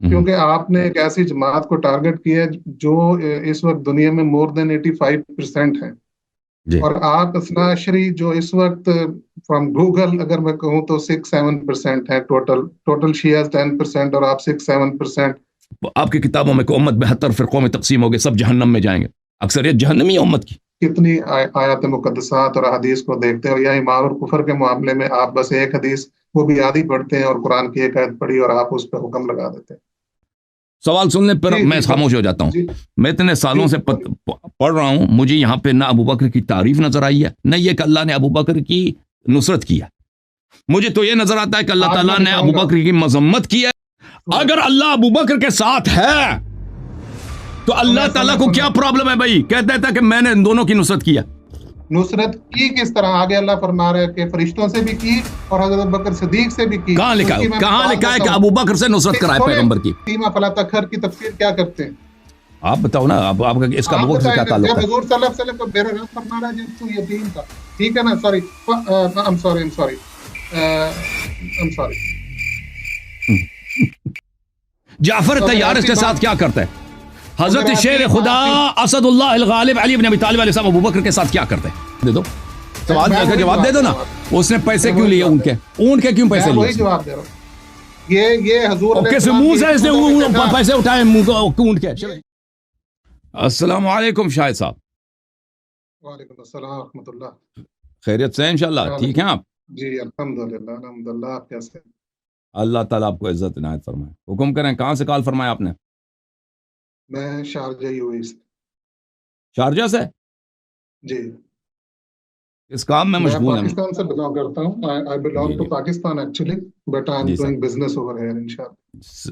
کیونکہ آپ نے ایک ایسی جماعت کو ٹارگٹ کیا ہے جو اس وقت دنیا میں مور دین 85% ہیں، جی اور آپ اسنا عشری جو اس وقت فرام گوگل اگر میں کہوں تو 6-7% ہے، ٹوٹل شیعہ 10% اور آپ 6-7%. آپ کی کتابوں میں کہ امت 72 فرقوں میں تقسیم ہو گئے، سب جہنم میں جائیں گے، اکثریت جہنمی امت کی. کتنی آیات مقدسات اور حدیث کو دیکھتے ہیں، اور یا ایمان اور کفر کے معاملے میں آپ بس ایک حدیث وہ بھی آدھی پڑھتے ہیں اور قرآن کی ایک آیت پڑھی اور آپ اس پہ حکم لگا دیتے ہیں. سوال سننے پر جی میں خاموش ہو جاتا ہوں. جی میں اتنے سالوں سے پڑھ رہا ہوں، مجھے یہاں پہ نہ ابو بکر کی تعریف نظر آئی ہے، نہ یہ کہ اللہ نے ابو بکر کی نصرت کی ہے. مجھے تو یہ نظر آتا ہے کہ اللہ آج تعالیٰ میں نے بتاؤں ابو گا. بکر کی مذمت کی ہے. اگر اللہ ابو بکر کے ساتھ ہے تو اللہ تعالیٰ کو کیا پرابلم ہے بھائی؟ کہتا تھا کہ میں نے ان دونوں کی نصرت کی ہے. نصرت کی کس طرح؟ آگے اللہ فرما رہا ہے کہ فرشتوں سے بھی کی اور حضرت بکر صدیق سے بھی کی. کہاں لکھا ہے؟ کہاں لکھا ہے کہ ابو بکر سے نصرت کرائے پیغمبر کی؟ تیمہ فلا تخر کی تفسیر کیا کرتے ہیں آپ بتاؤ نا، آپ کا اس کا ابو بکر سے کیا تعلق جب ہے؟ حضور صلی اللہ علیہ وسلم کو میرا رب فرما رہا ہے جب تو یتیم تھا، ٹھیک ہے نا؟ سوری. جعفر طیار اس کے ساتھ کیا کرتا ہے؟ حضرت شیر خدا اسد اللہ الغالب علی بن ابی طالب علیہ السلام ابو بکر کے ساتھ کیا کرتے ہیں؟ دے دو سوال کا جواب دے دو نا. اس نے پیسے کیوں لیے؟ اونٹ کے کیوں پیسے لیے؟ وہی جواب دے رہا ہوں. یہ حضور کس منہ سے اس نے پیسے اٹھائے اونٹ کے؟ السلام علیکم شاہد صاحب. وعلیکم السلام ورحمۃ اللہ. خیریت سے انشاءاللہ؟ ٹھیک ہیں آپ؟ جی الحمدللہ. آپ کیسے ہیں؟ اللہ تعالیٰ آپ کو عزت عنایت فرمائے. حکم کریں، کہاں سے کال فرمایا آپ نے؟ میں شارجہ UAE سے. شارجہ سے؟ جی. اس کام میں مشغول ہیں؟ میں پاکستان سے بلانگ کرتا ہوں. I belong to Pakistan actually, but I'm doing business over here inshallah.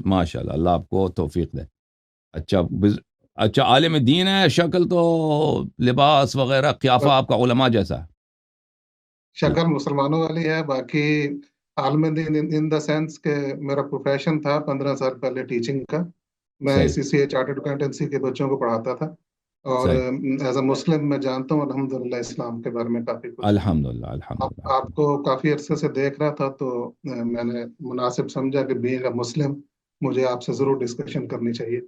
ماشاءاللہ، اللہ آپ کو توفیق دے. اچھا عالم دین ہے. شکل تو لباس وغیرہ قیافہ آپ کا علماء جیسا ہے. شکل مسلمانوں والی ہے، باقی عالم دین ان دا سینس کہ میرا پروفیشن تھا 15 سال پہلے ٹیچنگ کا. میں CCA چارٹرڈ اکاؤنٹنسی کے بچوں کو پڑھاتا تھا، اور ایز اے مسلم میں جانتا ہوں الحمدللہ اسلام کے بارے میں کافی کچھ. الحمدللہ. آپ کو کافی عرصے سے دیکھ رہا تھا تو میں نے مناسب سمجھا کہ بینگ اے مسلم مجھے آپ سے ضرور ڈسکشن کرنی چاہیے.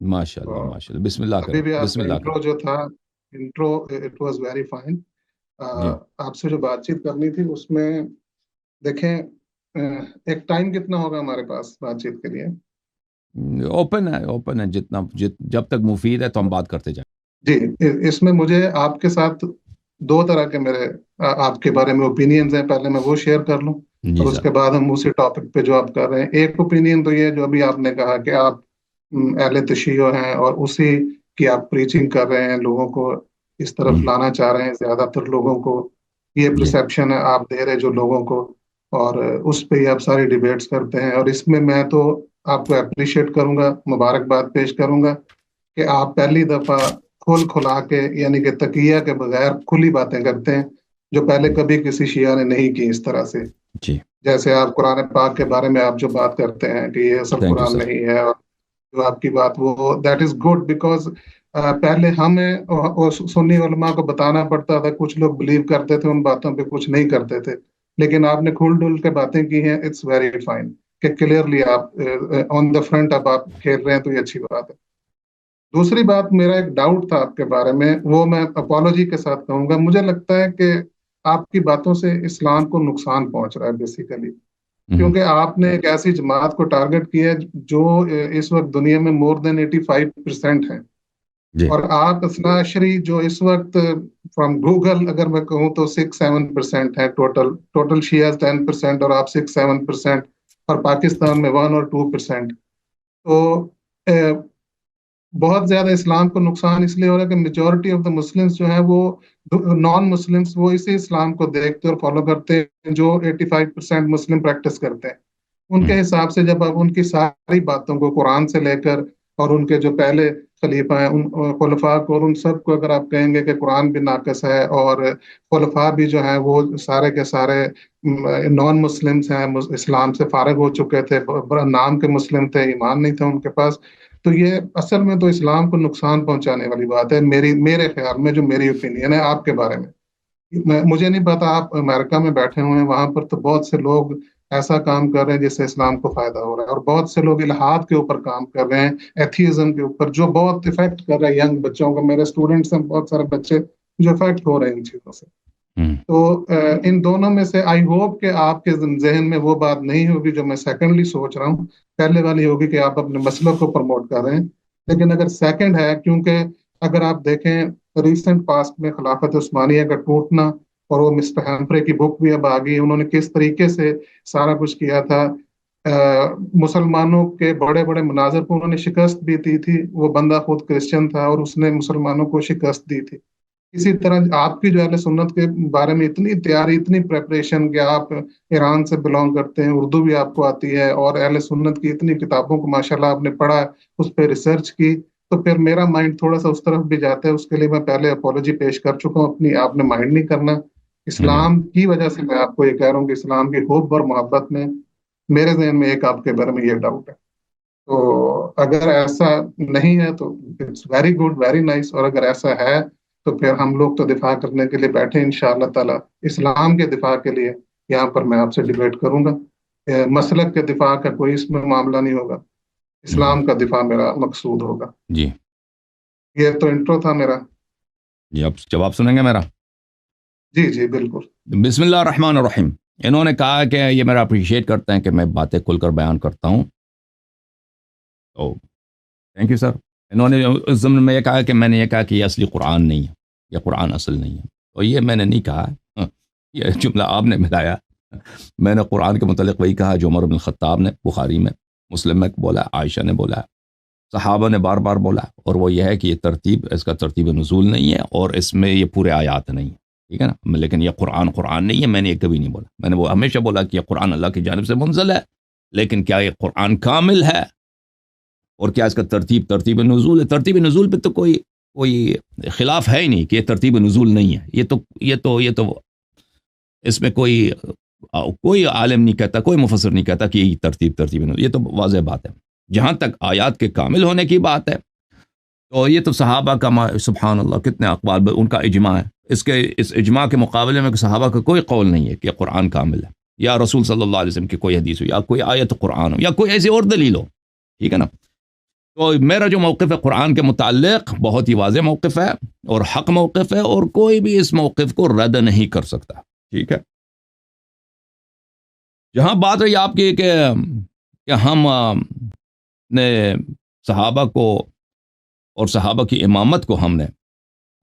ماشاءاللہ ماشاءاللہ. بسم اللہ کریں. بسم اللہ کریں. انٹرو جو تھا اٹ واز ویری فائن. آپ سے جو بات چیت کرنی تھی اس میں دیکھیں ایک ٹائم کتنا ہوگا ہمارے پاس بات چیت کے لیے؟ اوپن ہے جتنا جب تک مفید ہے تو ہم بات کرتے جائیں. جی. اس میں مجھے آپ کے ساتھ دو طرح کے میرے آپ کے بارے میں اوپینینز ہیں. پہلے میں وہ شیئر کر لوں اور اس کے بعد ہم اسی ٹاپک پہ جو آپ کر رہے ہیں. ایک اوپینین تو یہ جو ابھی آپ نے کہا کہ آپ اہل تشیع ہیں اور اسی کی آپ پریچنگ کر رہے ہیں، لوگوں کو اس طرف لانا چاہ رہے ہیں. زیادہ تر لوگوں کو یہ پرسیپشن ہے آپ دے رہے جو لوگوں کو، اور اس پہ ہی آپ ساری ڈیبیٹس کرتے ہیں. اور اس میں تو آپ کو اپریشیٹ کروں گا، مبارکباد پیش کروں گا کہ آپ پہلی دفعہ کھلا کے یعنی کہ تقیہ کے بغیر کھلی باتیں کرتے ہیں جو پہلے کبھی کسی شیعہ نے نہیں کی اس طرح سے. جیسے آپ قرآن پاک کے بارے میں آپ جو بات کرتے ہیں کہ یہ اصل قرآن نہیں ہے، اور جو آپ کی بات وہ دیٹ از گڈ بیکاز پہلے ہمیں سنی علماء کو بتانا پڑتا تھا. کچھ لوگ بلیو کرتے تھے ان باتوں پہ، کچھ نہیں کرتے تھے. لیکن آپ نے کھل ڈل کے باتیں کی ہیں. اٹس ویری فائن کہ کلیئرلی آپ آن دا فرنٹ اب آپ کھیل رہے ہیں، تو یہ اچھی بات ہے. دوسری بات، میرا ایک ڈاؤٹ تھا آپ کے بارے میں، وہ میں اپالوجی کے ساتھ کہوں گا. مجھے لگتا ہے کہ آپ کی باتوں سے اسلام کو نقصان پہنچ رہا ہے بیسیکلی، کیونکہ آپ نے ایک ایسی جماعت کو ٹارگٹ کیا ہے جو اس وقت دنیا میں مور دین 85% ہیں. اور آپ اثنا عشری جو اس وقت فرام گوگل اگر میں کہوں تو 6-7% ہے، ٹوٹل شیعہ 10% اور آپ 6-7%، اور پاکستان میں 1 اور 2%. تو بہت زیادہ اسلام کو نقصان اس لیے ہو رہا ہے کہ میجورٹی آف دا مسلمس جو ہیں وہ نان مسلمس وہ اسی اسلام کو دیکھتے اور فالو کرتے ہیں جو 85% مسلم پریکٹس کرتے ہیں. ان کے حساب سے جب آپ ان کی ساری باتوں کو قرآن سے لے کر اور ان کے جو پہلے خلیفہ ہیں ان خلفاء کو اور ان سب کو اگر آپ کہیں گے کہ قرآن بھی ناقص ہے اور خلفاء بھی جو ہیں وہ سارے کے سارے نان مسلمس ہیں، اسلام سے فارغ ہو چکے تھے، نام کے مسلم تھے، ایمان نہیں تھا ان کے پاس، تو یہ اصل میں تو اسلام کو نقصان پہنچانے والی بات ہے میرے خیال میں، جو میری اوپینین ہے آپ کے بارے میں. مجھے نہیں پتا، آپ امریکہ میں بیٹھے ہوئے ہیں، وہاں پر تو بہت سے لوگ ایسا کام کر رہے ہیں جس سے اسلام کو فائدہ ہو رہا ہے، اور بہت سے لوگ الحاد کے اوپر کام کر رہے ہیں، ایتھیزم کے اوپر، جو بہت افیکٹ کر رہا ہے ینگ بچوں کو. میرے اسٹوڈنٹس ہیں بہت سارے بچے جو افیکٹ ہو رہے ہیں ان چیزوں سے. تو ان دونوں میں سے آئی ہوپ کہ آپ کے ذہن میں وہ بات نہیں ہوگی جو میں سیکنڈلی سوچ رہا ہوں. پہلے والی ہوگی کہ آپ اپنے مسئلوں کو پروموٹ کر رہے ہیں، لیکن اگر سیکنڈ ہے، کیونکہ اگر آپ دیکھیں ریسنٹ پاسٹ میں خلافت عثمانیہ کا ٹوٹنا، اور وہ مسٹر ہیمپرے کی بک بھی اب آ گئی، انہوں نے کس طریقے سے سارا کچھ کیا تھا. مسلمانوں کے بڑے بڑے مناظر کو انہوں نے شکست بھی دی تھی. وہ بندہ خود کرسچن تھا اور اس نے مسلمانوں کو شکست دی تھی. اسی طرح آپ کی جو اہل سنت کے بارے میں اتنی تیاری، اتنی پریپریشن کہ آپ ایران سے بلانگ کرتے ہیں، اردو بھی آپ کو آتی ہے، اور اہل سنت کی اتنی کتابوں کو ماشاءاللہ آپ نے پڑھا، اس پہ ریسرچ کی، تو پھر میرا مائنڈ تھوڑا سا اس طرف بھی جاتا ہے. اس کے لیے میں پہلے اپولوجی پیش کر چکا ہوں اپنی، آپ نے مائنڈ نہیں کرنا. اسلام کی وجہ سے میں آپ کو یہ کہہ رہا ہوں کہ اسلام کی حب اور محبت میں میرے ذہن میں ایک آپ کے بارے میں یہ ڈاؤٹ ہے. تو اگر ایسا نہیں ہے تو it's very good, very nice. اور اگر ایسا ہے تو پھر ہم لوگ تو دفاع کرنے کے لیے بیٹھے ہیں انشاءاللہ تعالی. اسلام کے دفاع کے لیے یہاں پر میں آپ سے ڈیبیٹ کروں گا. مسلک کے دفاع کا کوئی اس میں معاملہ نہیں ہوگا، اسلام کا دفاع میرا مقصود ہوگا. جی یہ تو انٹرو تھا میرا. جی اب جواب سنیں گے میرا؟ جی جی بالکل. بسم اللہ الرحمن الرحیم. انہوں نے کہا کہ یہ میرا اپریشیٹ کرتے ہیں کہ میں باتیں کھل کر بیان کرتا ہوں، تو تھینک یو سر. انہوں نے اس ضمن میں یہ کہا کہ میں نے یہ کہا کہ یہ اصلی قرآن نہیں ہے، یہ قرآن اصل نہیں ہے. تو یہ میں نے نہیں کہا، یہ جملہ آپ نے ملایا. میں نے قرآن کے متعلق وہی کہا جو عمر بن الخطاب نے بخاری میں، مسلم میں بولا، عائشہ نے بولا، صحابہ نے بار بار بولا. اور وہ یہ ہے کہ یہ ترتیب، اس کا ترتیب نزول نہیں ہے، اور اس میں یہ پورے آیات نہیں ہیں، ٹھیک ہے نا. لیکن یہ قرآن نہیں ہے، میں نے یہ کبھی نہیں بولا. میں نے وہ ہمیشہ بولا کہ یہ قرآن اللہ کی جانب سے منزل ہے، لیکن کیا یہ قرآن کامل ہے، اور کیا اس کا ترتیب نزول ہے. ترتیب نزول پہ تو کوئی خلاف ہے ہی نہیں کہ یہ ترتیب نزول نہیں ہے. یہ تو اس میں کوئی عالم نہیں کہتا، کوئی مفسر نہیں کہتا کہ یہ ترتیب نزول. یہ تو واضح بات ہے. جہاں تک آیات کے کامل ہونے کی بات ہے، تو یہ تو صحابہ کا سبحان اللہ کتنے اقوال، ان کا اجماع ہے. اس اجماع کے مقابلے میں صحابہ کا کوئی قول نہیں ہے کہ قرآن کامل ہے، یا رسول صلی اللہ علیہ وسلم کی کوئی حدیث ہو، یا کوئی آیت قرآن ہو، یا کوئی ایسی اور دلیل ہو، ٹھیک ہے نا. تو میرا جو موقف ہے قرآن کے متعلق بہت ہی واضح موقف ہے اور حق موقف ہے، اور کوئی بھی اس موقف کو رد نہیں کر سکتا، ٹھیک ہے. جہاں بات رہی آپ کی کہ ہم نے صحابہ کو اور صحابہ کی امامت کو ہم نے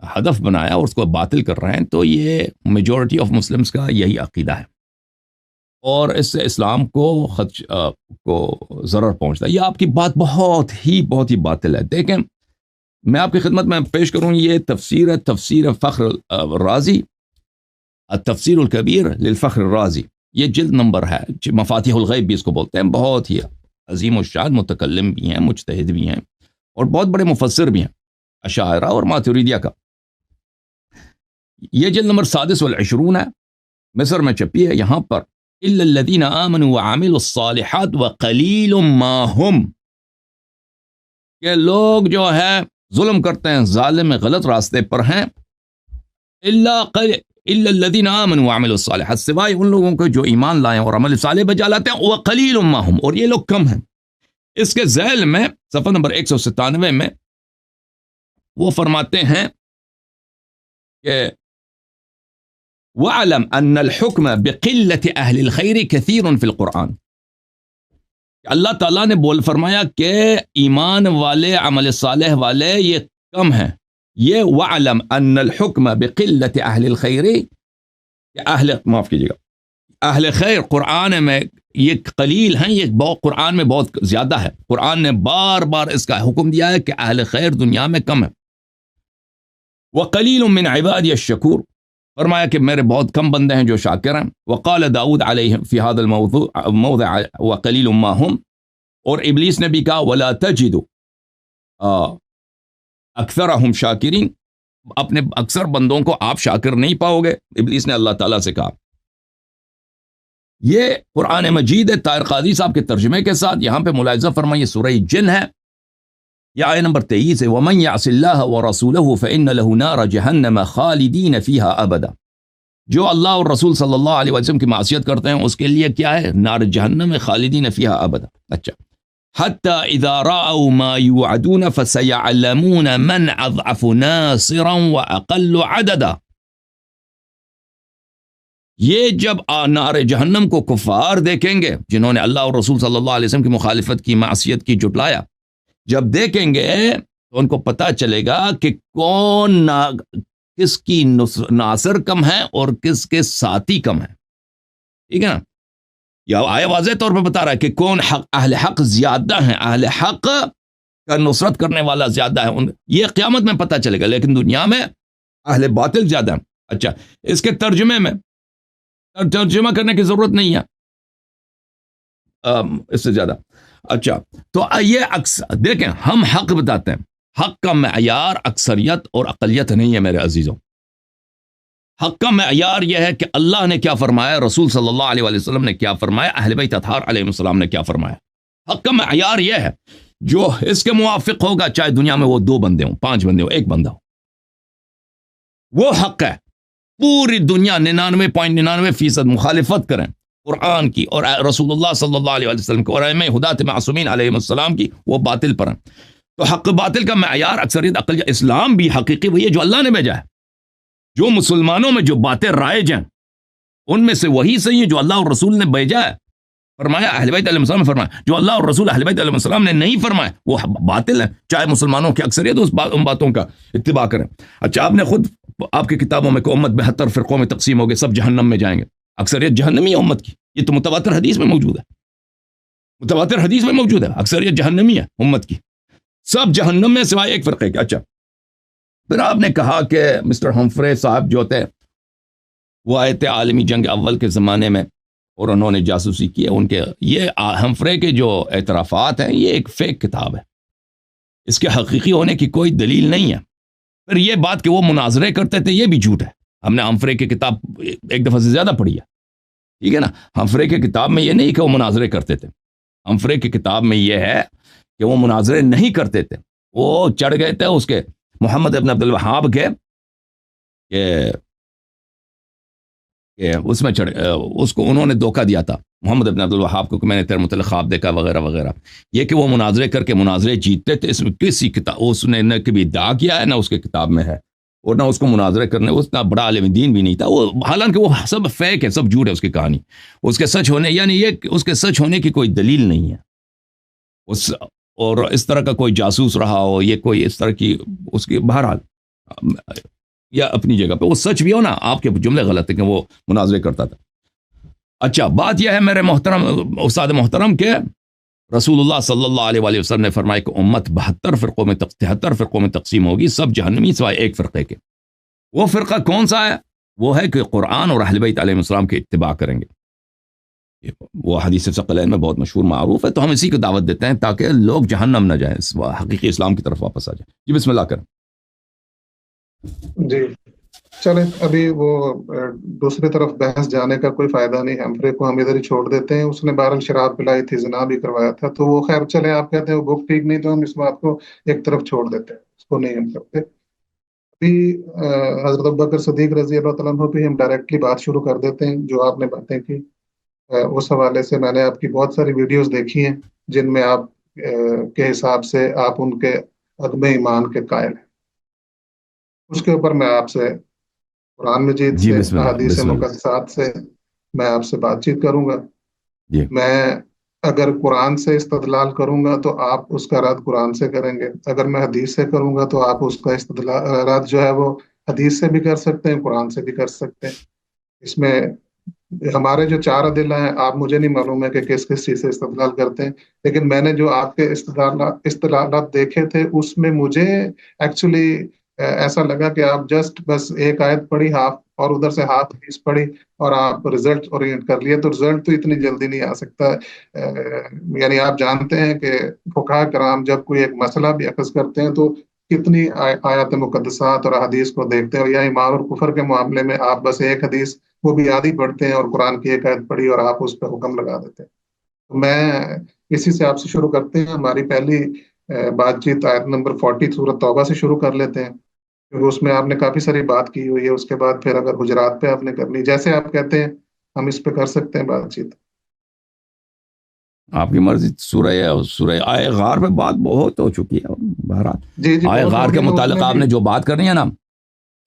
ہدف بنایا اور اس کو باطل کر رہے ہیں، تو یہ میجورٹی آف مسلمز کا یہی عقیدہ ہے، اور اس سے اسلام کو ضرر پہنچتا ہے. یہ آپ کی بات بہت ہی باطل ہے. دیکھیں میں آپ کی خدمت میں پیش کروں، یہ تفسیر فخر رازی، التفسیر الکبیر للفخر الرازی. یہ جلد نمبر ہے، مفاتیح الغیب بھی اس کو بولتے ہیں. بہت ہی عظیم الشان متکلم بھی ہیں، مجتہد بھی ہیں، اور بہت بڑے مفسر بھی ہیں اشاعرہ اور ماتریدیہ کا. یہ جلد نمبر 26 ہے، مصر میں چھپی ہے. یہاں پر الا الذين آمنوا وعملوا الصالحات وقلیل ما هم، کہ لوگ جو ہے ظلم کرتے ہیں، ظالم غلط راستے پر ہیں. الا الذين آمنوا وعملوا الصالحات، سوائے ان لوگوں کو جو ایمان لائیں اور عمل صالح بجا لاتے ہیں. وقلیل ما هم، اور یہ لوگ کم ہیں. اس کے ذیل میں صفحہ نمبر 197 میں وہ فرماتے ہیں کہ وَعْلَمْ أَنَّ الْحُكْمَ بِقِلَّةِ أَهْلِ الْخَيْرِ كَثِيرٌ فِي الْقُرْآنِ. اللہ تعالیٰ نے فرمایا کہ ایمان والے، عمل صالح والے یہ کم ہیں. یہ وَعْلَمْ أَنَّ الْحُكْمَ بِقِلَّةِ أَهْلِ الْخَيْرِ، معاف کیجیے گا، اہل خیر قرآن میں یہ قلیل ہیں، یہ قرآن میں بہت زیادہ ہے. قرآن نے بار بار اس کا حکم دیا ہے کہ اہل خیر دنیا میں کم ہے. وَقَلِيلٌ مِّنْ عِبَادِيَ الشَّكُورِ، فرمایا کہ میرے بہت کم بندے ہیں جو شاکر ہیں. وقال داؤد علیہ فی هذا الموضع وقلیل ما هم، اور ابلیس نے بھی کہا ولا تجد اکثرهم شاکرین، اپنے اکثر بندوں کو آپ شاکر نہیں پاؤ گے. ابلیس نے اللہ تعالیٰ سے کہا. یہ قرآن مجید ہے طاہر قادری صاحب کے ترجمے کے ساتھ. یہاں پہ ملاحظہ فرمائیے سورہ جن ہے، یہ آیت نمبر 23 ہے. وَمَنْ يَعْصِ اللَّهَ وَرَسُولَهُ فَإِنَّ لَهُ نَارَ جَهَنَّمَ خَالِدِينَ فِيهَا أَبَدًا. جو اللہ اور رسول صلی اللہ علیہ وسلم کی معصیت کرتے ہیں اس کے لیے کیا ہے؟ نار جہنم خالدین فیہا ابدا. اچھا، حتی اذا رأوا ما یوعدون فسیعلمون من اضعف ناصرا واقل عددا. یہ جب نار جہنم کو کفار دیکھیں گے جنہوں نے اللہ اور رسول صلی اللہ علیہ وسلم کی مخالفت کی، معصیت کی، جھٹلایا، جب دیکھیں گے تو ان کو پتہ چلے گا کہ کون کس کی ناصر کم ہے اور کس کے ساتھی کم ہے. ٹھیک ہے نا؟ یا آئے واضح طور پہ بتا رہا ہے کہ کون حق، اہل حق زیادہ ہیں، اہل حق کا نصرت کرنے والا زیادہ ہے. یہ قیامت میں پتہ چلے گا، لیکن دنیا میں اہل باطل زیادہ ہیں. اچھا، اس کے ترجمے میں ترجمہ کرنے کی ضرورت نہیں ہے اس سے زیادہ. اچھا، تو یہ اکثر دیکھیں، ہم حق بتاتے ہیں. حق کا معیار اکثریت اور اقلیت نہیں ہے میرے عزیزوں. حق کا معیار یہ ہے کہ اللہ نے کیا فرمایا، رسول صلی اللہ علیہ وسلم نے کیا فرمایا، اہل بیت اطہار علیہ السلام نے کیا فرمایا. حق کا معیار یہ ہے، جو اس کے موافق ہوگا، چاہے دنیا میں وہ 2 بندے ہوں، 5 بندے ہوں، 1 بندہ ہو، وہ حق ہے. پوری دنیا 99.99% مخالفت کریں قرآن کی اور رسول اللہ صلی اللہ علیہ وسلم کی اور ائمہ ہدات معصومین علیہ السلام کی، وہ باطل پر ہیں. تو حق باطل کا معیار اکثریت اقلیت. اسلام بھی حقیقی وہی ہے جو اللہ نے بھیجا ہے. جو مسلمانوں میں جو باتیں رائج ہیں ان میں سے وہی صحیح ہے جو اللہ اور رسول نے بھیجا ہے. فرمایا اہل بیت علیہ السلام نے فرمایا، جو اللہ اور رسول اہل بیت علیہ السلام نے نہیں فرمایا وہ باطل ہے، چاہے مسلمانوں کی اکثریت ان باتوں کا اتباع کریں. اچھا، آپ نے خود آپ کی کتابوں میں کہ امت 72 فرقوں میں تقسیم ہو گئے، سب جہنم میں جائیں گے، اکثریت جہنمی ہے امت کی. یہ تو متواتر حدیث میں موجود ہے، متواتر حدیث میں موجود ہے، اکثریت جہنمی ہے امت کی، سب جہنم میں سوائے 1 فرقے کے. اچھا، پھر آپ نے کہا کہ مسٹر ہمفرے صاحب جو تھے وہ آئے تھے عالمی جنگ اول کے زمانے میں اور انہوں نے جاسوسی کی ہے. ان کے یہ ہمفرے کے جو اعترافات ہیں یہ ایک فیک کتاب ہے، اس کے حقیقی ہونے کی کوئی دلیل نہیں ہے. پھر یہ بات کہ وہ مناظرے کرتے تھے یہ بھی جھوٹ ہے. ہم نے ہمفرے کی کتاب 1 دفعہ سے زیادہ پڑھی ہے. ٹھیک ہے نا؟ ہمفرے کی کتاب میں یہ نہیں کہ وہ مناظرے کرتے تھے. ہمفرے کی کتاب میں یہ ہے کہ وہ مناظرے نہیں کرتے تھے، وہ چڑھ گئے تھے اس کے محمد ابن عبد الوہاب کے کہ اس میں اس کو انہوں نے دھوکہ دیا تھا محمد ابن عبد الوہاب کو کہ میں نے تیرے متعلق خواب دیکھا وغیرہ وغیرہ. یہ کہ وہ مناظرے کر کے مناظرے جیتتے تھے، اس میں کسی کتاب اس نے نہ کبھی ادعا کیا ہے نہ اس کے کتاب میں ہے، اور نہ اس کو مناظرے کرنے اتنا بڑا عالم دین بھی نہیں تھا وہ. حالانکہ وہ سب فیک ہے، سب جھوٹ ہے اس کی کہانی. اس کے سچ ہونے یعنی یہ اس کے سچ ہونے کی کوئی دلیل نہیں ہے. اور اس طرح کا کوئی جاسوس رہا ہو، یہ کوئی اس طرح کی اس کی بہرحال یا اپنی جگہ پہ وہ سچ بھی ہو نا، آپ کے جملے غلط ہیں کہ وہ مناظرے کرتا تھا. اچھا، بات یہ ہے میرے محترم استاد محترم کہ رسول اللہ صلی اللہ علیہ وآلہ وسلم نے فرمایا کہ امت 73 فرقوں میں 73 فرقوں میں تقسیم ہوگی، سب جہنمی سوائے 1 فرقے کے. وہ فرقہ کون سا ہے؟ وہ ہے کہ قرآن اور اہل بیت علیہ السلام کے اتباع کریں گے. وہ حدیث ثقلین میں بہت مشہور معروف ہے، تو ہم اسی کو دعوت دیتے ہیں تاکہ لوگ جہنم نہ جائیں، حقیقی اسلام کی طرف واپس آ جائیں. جی بسم اللہ کریں. جی چلیں، ابھی وہ دوسری طرف بحث جانے کا کوئی فائدہ نہیں. ہمفرے کو ہم ادھر ہی چھوڑ دیتے ہیں. اس نے بہرحال شراب پلائی تھی، زنا بھی کروایا تھا، تو وہ خیر چلیں. آپ کہتے ہیں وہ بک ٹھیک نہیں، تو ہم اس بات کو ایک طرف چھوڑ دیتے ہیں، اس کو نہیں ہم کرتے. ابھی حضرت ابوبکر صدیق رضی اللہ تعالیٰ عنہ پہ ہم ڈائریکٹلی بات شروع کر دیتے ہیں. جو آپ نے باتیں کی اس حوالے سے میں نے آپ کی بہت ساری ویڈیوز دیکھی ہیں جن میں آپ کے حساب سے آپ ان کے عدم ایمان کے قائل ہیں. اس کے اوپر میں آپ سے قرآن مجید جی سے، بسم اللہ، احادیث بسم اللہ. مقدسات سے میں آپ سے بات چیت کروں گا. جی میں اگر قرآن سے استدلال کروں گا تو آپ اس کا رد قرآن سے کریں گے، اگر میں حدیث سے کروں گا تو آپ اس کا رد جو ہے وہ حدیث سے بھی کر سکتے ہیں، قرآن سے بھی کر سکتے ہیں. اس میں ہمارے جو 4 ادلہ ہیں، آپ مجھے نہیں معلوم ہے کہ کس کس چیز سے استدلال کرتے ہیں، لیکن میں نے جو آپ کے استدلالات دیکھے تھے اس میں مجھے ایکچولی ایسا لگا کہ آپ جسٹ بس ایک آیت پڑھی ہاف اور ادھر سے ہاف حدیث پڑھی اور آپ رزلٹ اورینٹ کر لیے. تو رزلٹ تو اتنی جلدی نہیں آ سکتا. یعنی آپ جانتے ہیں کہ فقہاء کرام جب کوئی ایک مسئلہ بھی اخذ کرتے ہیں تو کتنی آیات مقدسات اور حدیث کو دیکھتے ہیں. اور یا ایمان اور کفر کے معاملے میں آپ بس ایک حدیث وہ بھی آدھی پڑھتے ہیں اور قرآن کی ایک آیت پڑھی اور آپ اس پہ حکم لگا دیتے ہیں. میں اسی سے آپ سے شروع کرتے ہیں. ہماری پہلی بات چیت آیت نمبر 40 سورۃ توبہ سے شروع کر لیتے ہیں. کیونکہ اس میں آپ نے کافی ساری بات کی ہوئی ہے. اس کے بعد پھر اگر حجرات پہ آپ نے کرنی، جیسے آپ کہتے ہیں ہم اس پہ کر سکتے ہیں بات چیت. آپ کی مرضی. سورہ آئے غار پہ بات بہت ہو چکی ہے بہرحال. جی آئے بہت غار ہو کے گئی. میں اس متعلق میں آپ بھی نے جو بات کرنی ہے نا،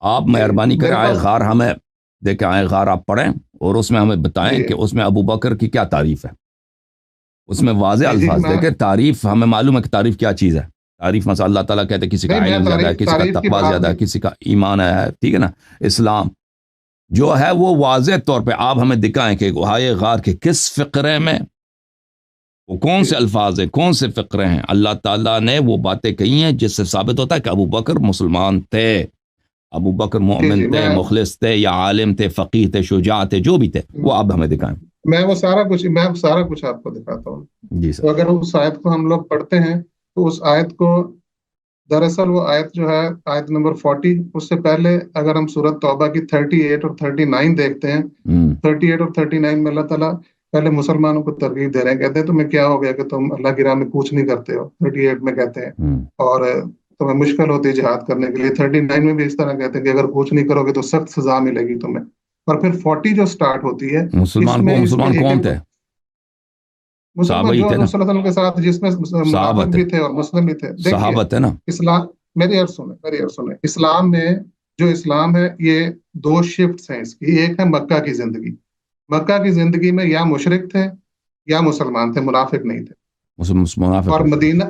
آپ جی مہربانی کریں میرے آئے پاس غار ہمیں دیکھیں، آئے غار آپ پڑھیں اور اس میں ہمیں بتائیں جی کہ اس میں ابو بکر کی کیا تعریف ہے. اس میں واضح جی الفاظ میں دیکھیں. تعریف ہمیں معلوم ہے کہ تعریف کیا چیز ہے. تعریف مثلا اللہ تعالیٰ کہتے ہیں کسی نہیں کا میں علم زیادہ ہے، کسی کا تعریف کی تقوی بات زیادہ ہے، نہیں. کسی کا ایمان ہے، ٹھیک ہے نا. اسلام جو ہے وہ واضح طور پہ آپ ہمیں دکھائیں کہ آئے غار کے کس فقرے میں وہ کون جی سے الفاظ ہیں، کون سے فقرے ہیں. اللہ تعالیٰ نے وہ باتیں کہی ہیں جس سے ثابت ہوتا ہے کہ ابو بکر مسلمان تھے، ابو بکر جی مومن جی تھے، مخلص تھے، یا عالم تھے، فقیہ تھے، شجاع تھے، جو بھی تھے وہ آپ ہمیں دکھائیں. میں وہ سارا کچھ آپ کو دکھاتا ہوں. جی تو سر. اگر اس آیت کو ہم لوگ پڑھتے ہیں تو اس آیت کو، دراصل وہ آیت جو ہے آیت نمبر 40، اس سے پہلے اگر ہم سورۃ توبہ کی 38 اور 39 دیکھتے ہیں، ہوں 38 اور 39 میں اللہ تعالیٰ پہلے مسلمانوں کو ترغیب دے رہے ہیں. کہتے ہیں تمہیں کیا ہو گیا کہ تم اللہ کی راہ میں کچھ نہیں کرتے ہو، 38 میں کہتے ہیں. ہوں. اور تمہیں مشکل ہوتی ہے جہاد کرنے کے لیے، 39 میں بھی اس طرح کہتے ہیں کہ اگر کچھ نہیں کرو گے تو سخت سزا ملے گی تمہیں. اور پھر 40 جو سٹارٹ ہوتی ہے، اس میں اس کے مسلمان ایک کون ایک تھے؟ صحابہ مسلمان ہی جو تھے نا. حضور صلی اللہ علیہ وسلم کے ساتھ، جس میں صحابہ منافق تھے. بھی تھے اور مسلم بھی تھے. دیکھیے صحابہ تھے نا. اسلام، میری عرض سنیں. اسلام میں جو اسلام ہے یہ دو شفٹس ہیں اس کی. ایک ہے مکہ کی زندگی. مکہ کی زندگی میں یا مشرک تھے یا مسلمان تھے، منافق نہیں تھے. منافق اور لوگ تھے. مدینہ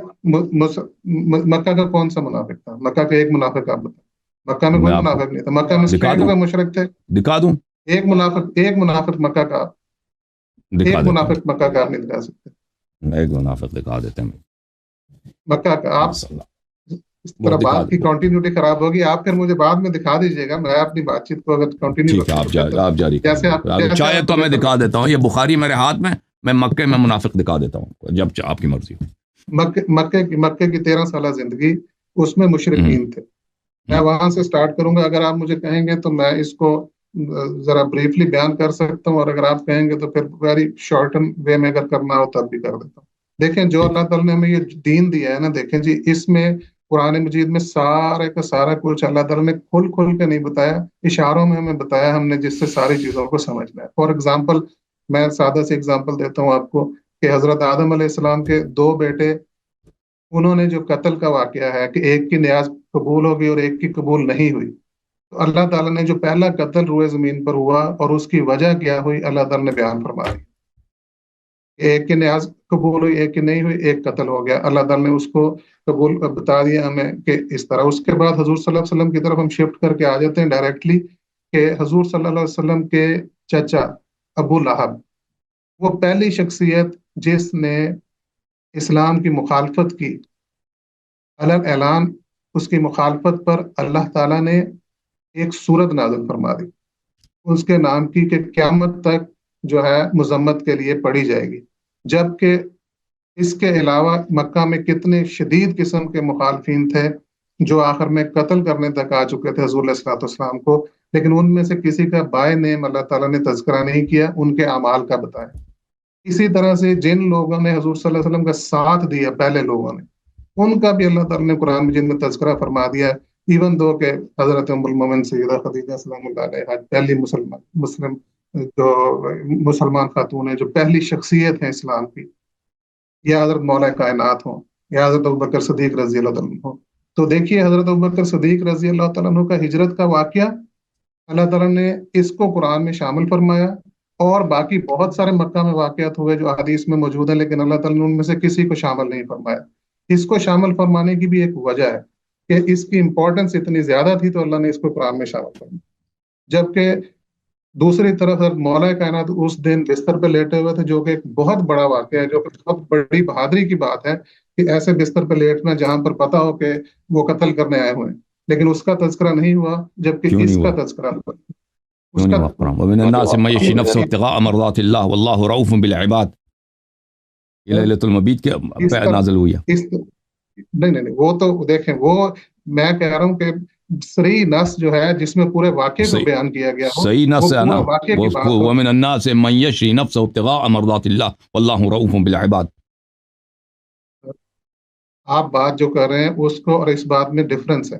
مکہ کا کون سا منافق تھا؟ مکہ کا ایک منافق آپ بتائیں. مکہ میں میں کوئی آپ کو منافق نہیں تھا. مکہ میں دکھا اسٹریٹ دوں ہوئے مشرک تھے. دکھا دوں ایک منافق مکہ کا، دکھا ایک دیتا ہوں. منافق مکہ کا آپ نہیں دکھا سکتے. ایک منافق دکھا دیتے ہیں. مکہ کا آپ انشاءاللہ اس وہ طرح دکھا بات کی دیں. کنٹینیوٹی خراب ہوگی. آپ پھر مجھے بعد میں دکھا دیجیے گا. میں اپنی بات چیت کو اگر کنٹینیو ٹھیک ہے، رکھوں تو بہتر ہے. آپ جاری جیسے کریں. آپ جیسے چاہے آپ کو تو میں بہتر دکھا لگے. دیتا ہوں. یہ بخاری میرے ہاتھ میں مکے میں منافق دکھا دیتا ہوں جب آپ کی مرضی. مکے کی 13 سالہ زندگی، اس میں ہوں مشرکین تھے. میں ہوں وہاں سے سٹارٹ کروں گا. اگر آپ مجھے کہیں گے تو میں اس کو ذرا بریفلی بیان کر سکتا ہوں، اور اگر آپ کہیں گے تو پھر ویری شارٹن وے میں اگر کرنا ہو تب بھی کر دیتا ہوں. دیکھیں جو ٹھیک. اللہ تعالیٰ نے ہمیں یہ دین دیا ہے نا، دیکھیں جی اس میں قرآن مجید میں سارے کا سارا کچھ اللہ تعالیٰ نے کھل کھل کے نہیں بتایا، اشاروں میں ہمیں بتایا ہم نے، جس سے ساری چیزوں کو سمجھنا ہے. فار ایگزامپل، میں سادہ سی ایگزامپل دیتا ہوں آپ کو کہ حضرت آدم علیہ السلام کے دو بیٹے، انہوں نے جو قتل کا واقعہ ہے کہ ایک کی نیاز قبول ہو گئی اور ایک کی قبول نہیں ہوئی. تو اللہ تعالیٰ نے جو پہلا قتل روئے زمین پر ہوا اور اس کی وجہ کیا ہوئی، اللہ تعالیٰ نے بیان فرما دی. ایک کی نیاز قبول ہوئی، ایک کی نہیں ہوئی، ایک قتل ہو گیا. اللہ تعالیٰ نے اس کو قبول بتا دیا ہمیں کہ اس طرح. اس کے بعد حضور صلی اللہ علیہ وسلم کی طرف ہم شفٹ کر کے آ جاتے ہیں ڈائریکٹلی کہ حضور صلی اللہ علیہ وسلم کے چچا ابو لہب، وہ پہلی شخصیت جس نے اسلام کی مخالفت کی. علن اعلان اس کی مخالفت پر اللہ تعالیٰ نے ایک سورت نازل فرما دی اس کے نام کی کہ قیامت تک جو ہے مذمت کے لیے پڑھی جائے گی. جبکہ اس کے علاوہ مکہ میں کتنے شدید قسم کے مخالفین تھے جو آخر میں قتل کرنے تک آ چکے تھے حضور علیہ الصلوۃ والسلام کو، لیکن ان میں سے کسی کا بائے نیم اللہ تعالیٰ نے تذکرہ نہیں کیا، ان کے اعمال کا بتایا. اسی طرح سے جن لوگوں نے حضور صلی اللہ علیہ وسلم کا ساتھ دیا، پہلے لوگوں نے، ان کا بھی اللہ تعالیٰ نے قرآن مجید میں تذکرہ فرما دیا. ایون دو کہ حضرت ام المومن سیدہ خدیجہ سلام اللہ علیہا پہلی مسلمان خاتون ہے، جو پہلی شخصیت ہے اسلام کی، یا حضرت مولا کائنات ہوں، یا حضرت ابوبکر صدیق رضی اللہ عنہ ہوں. تو دیکھیے حضرت ابوبکر صدیق رضی اللہ تعالیٰ عنہ کا ہجرت کا واقعہ اللہ تعالیٰ نے اس کو قرآن میں شامل فرمایا. اور باقی بہت سارے مکہ میں واقعات ہوئے جو حدیث میں موجود ہیں، لیکن اللہ تعالیٰ نے ان میں سے کسی کو شامل نہیں فرمایا. اس کو شامل فرمانے کی بھی ایک وجہ ہے کہ اس کی امپورٹنس اتنی زیادہ تھی تو اللہ نے اس کو قرآن میں شامل فرمایا. جبکہ دوسری طرف مولا کائنات اس دن بستر پہ لیٹے ہوئے تھے، جو کہ ایک بہت بڑا واقعہ ہے، جو کہ بہت بڑی بہادری کی بات ہے کہ ایسے بستر پہ لیٹنا جہاں پر پتا ہو کہ وہ قتل کرنے آئے ہوئے ہیں، لیکن اس کا تذکرہ نہیں ہوا، جبکہ کیوں نہیں اس ہوا؟ کا تذکرہ ہوا. کیوں اس نہیں کا ہوا قرآن؟ ومن الناس من یشری نفسه ابتغاء مرضات اللہ واللہ رؤوف بالعباد. یہ لیلۃ المبید کے اس پہ طرح نازل ہوئی ہے. اس نہیں وہ تو دیکھیں، وہ میں کہہ رہا ہوں کہ صریح نص جو ہے جس میں پورے واقعے کو بیان کیا گیا ہو، صحیح وہ نص ہے نا. پورا واقعے کی بات ہو. ومن الناس من یشری نفسه ابتغاء مرضات اللہ واللہ رؤوف بالعباد. آپ بات جو کر رہے ہیں اس کو اور اس بات میں ڈفرنس ہے.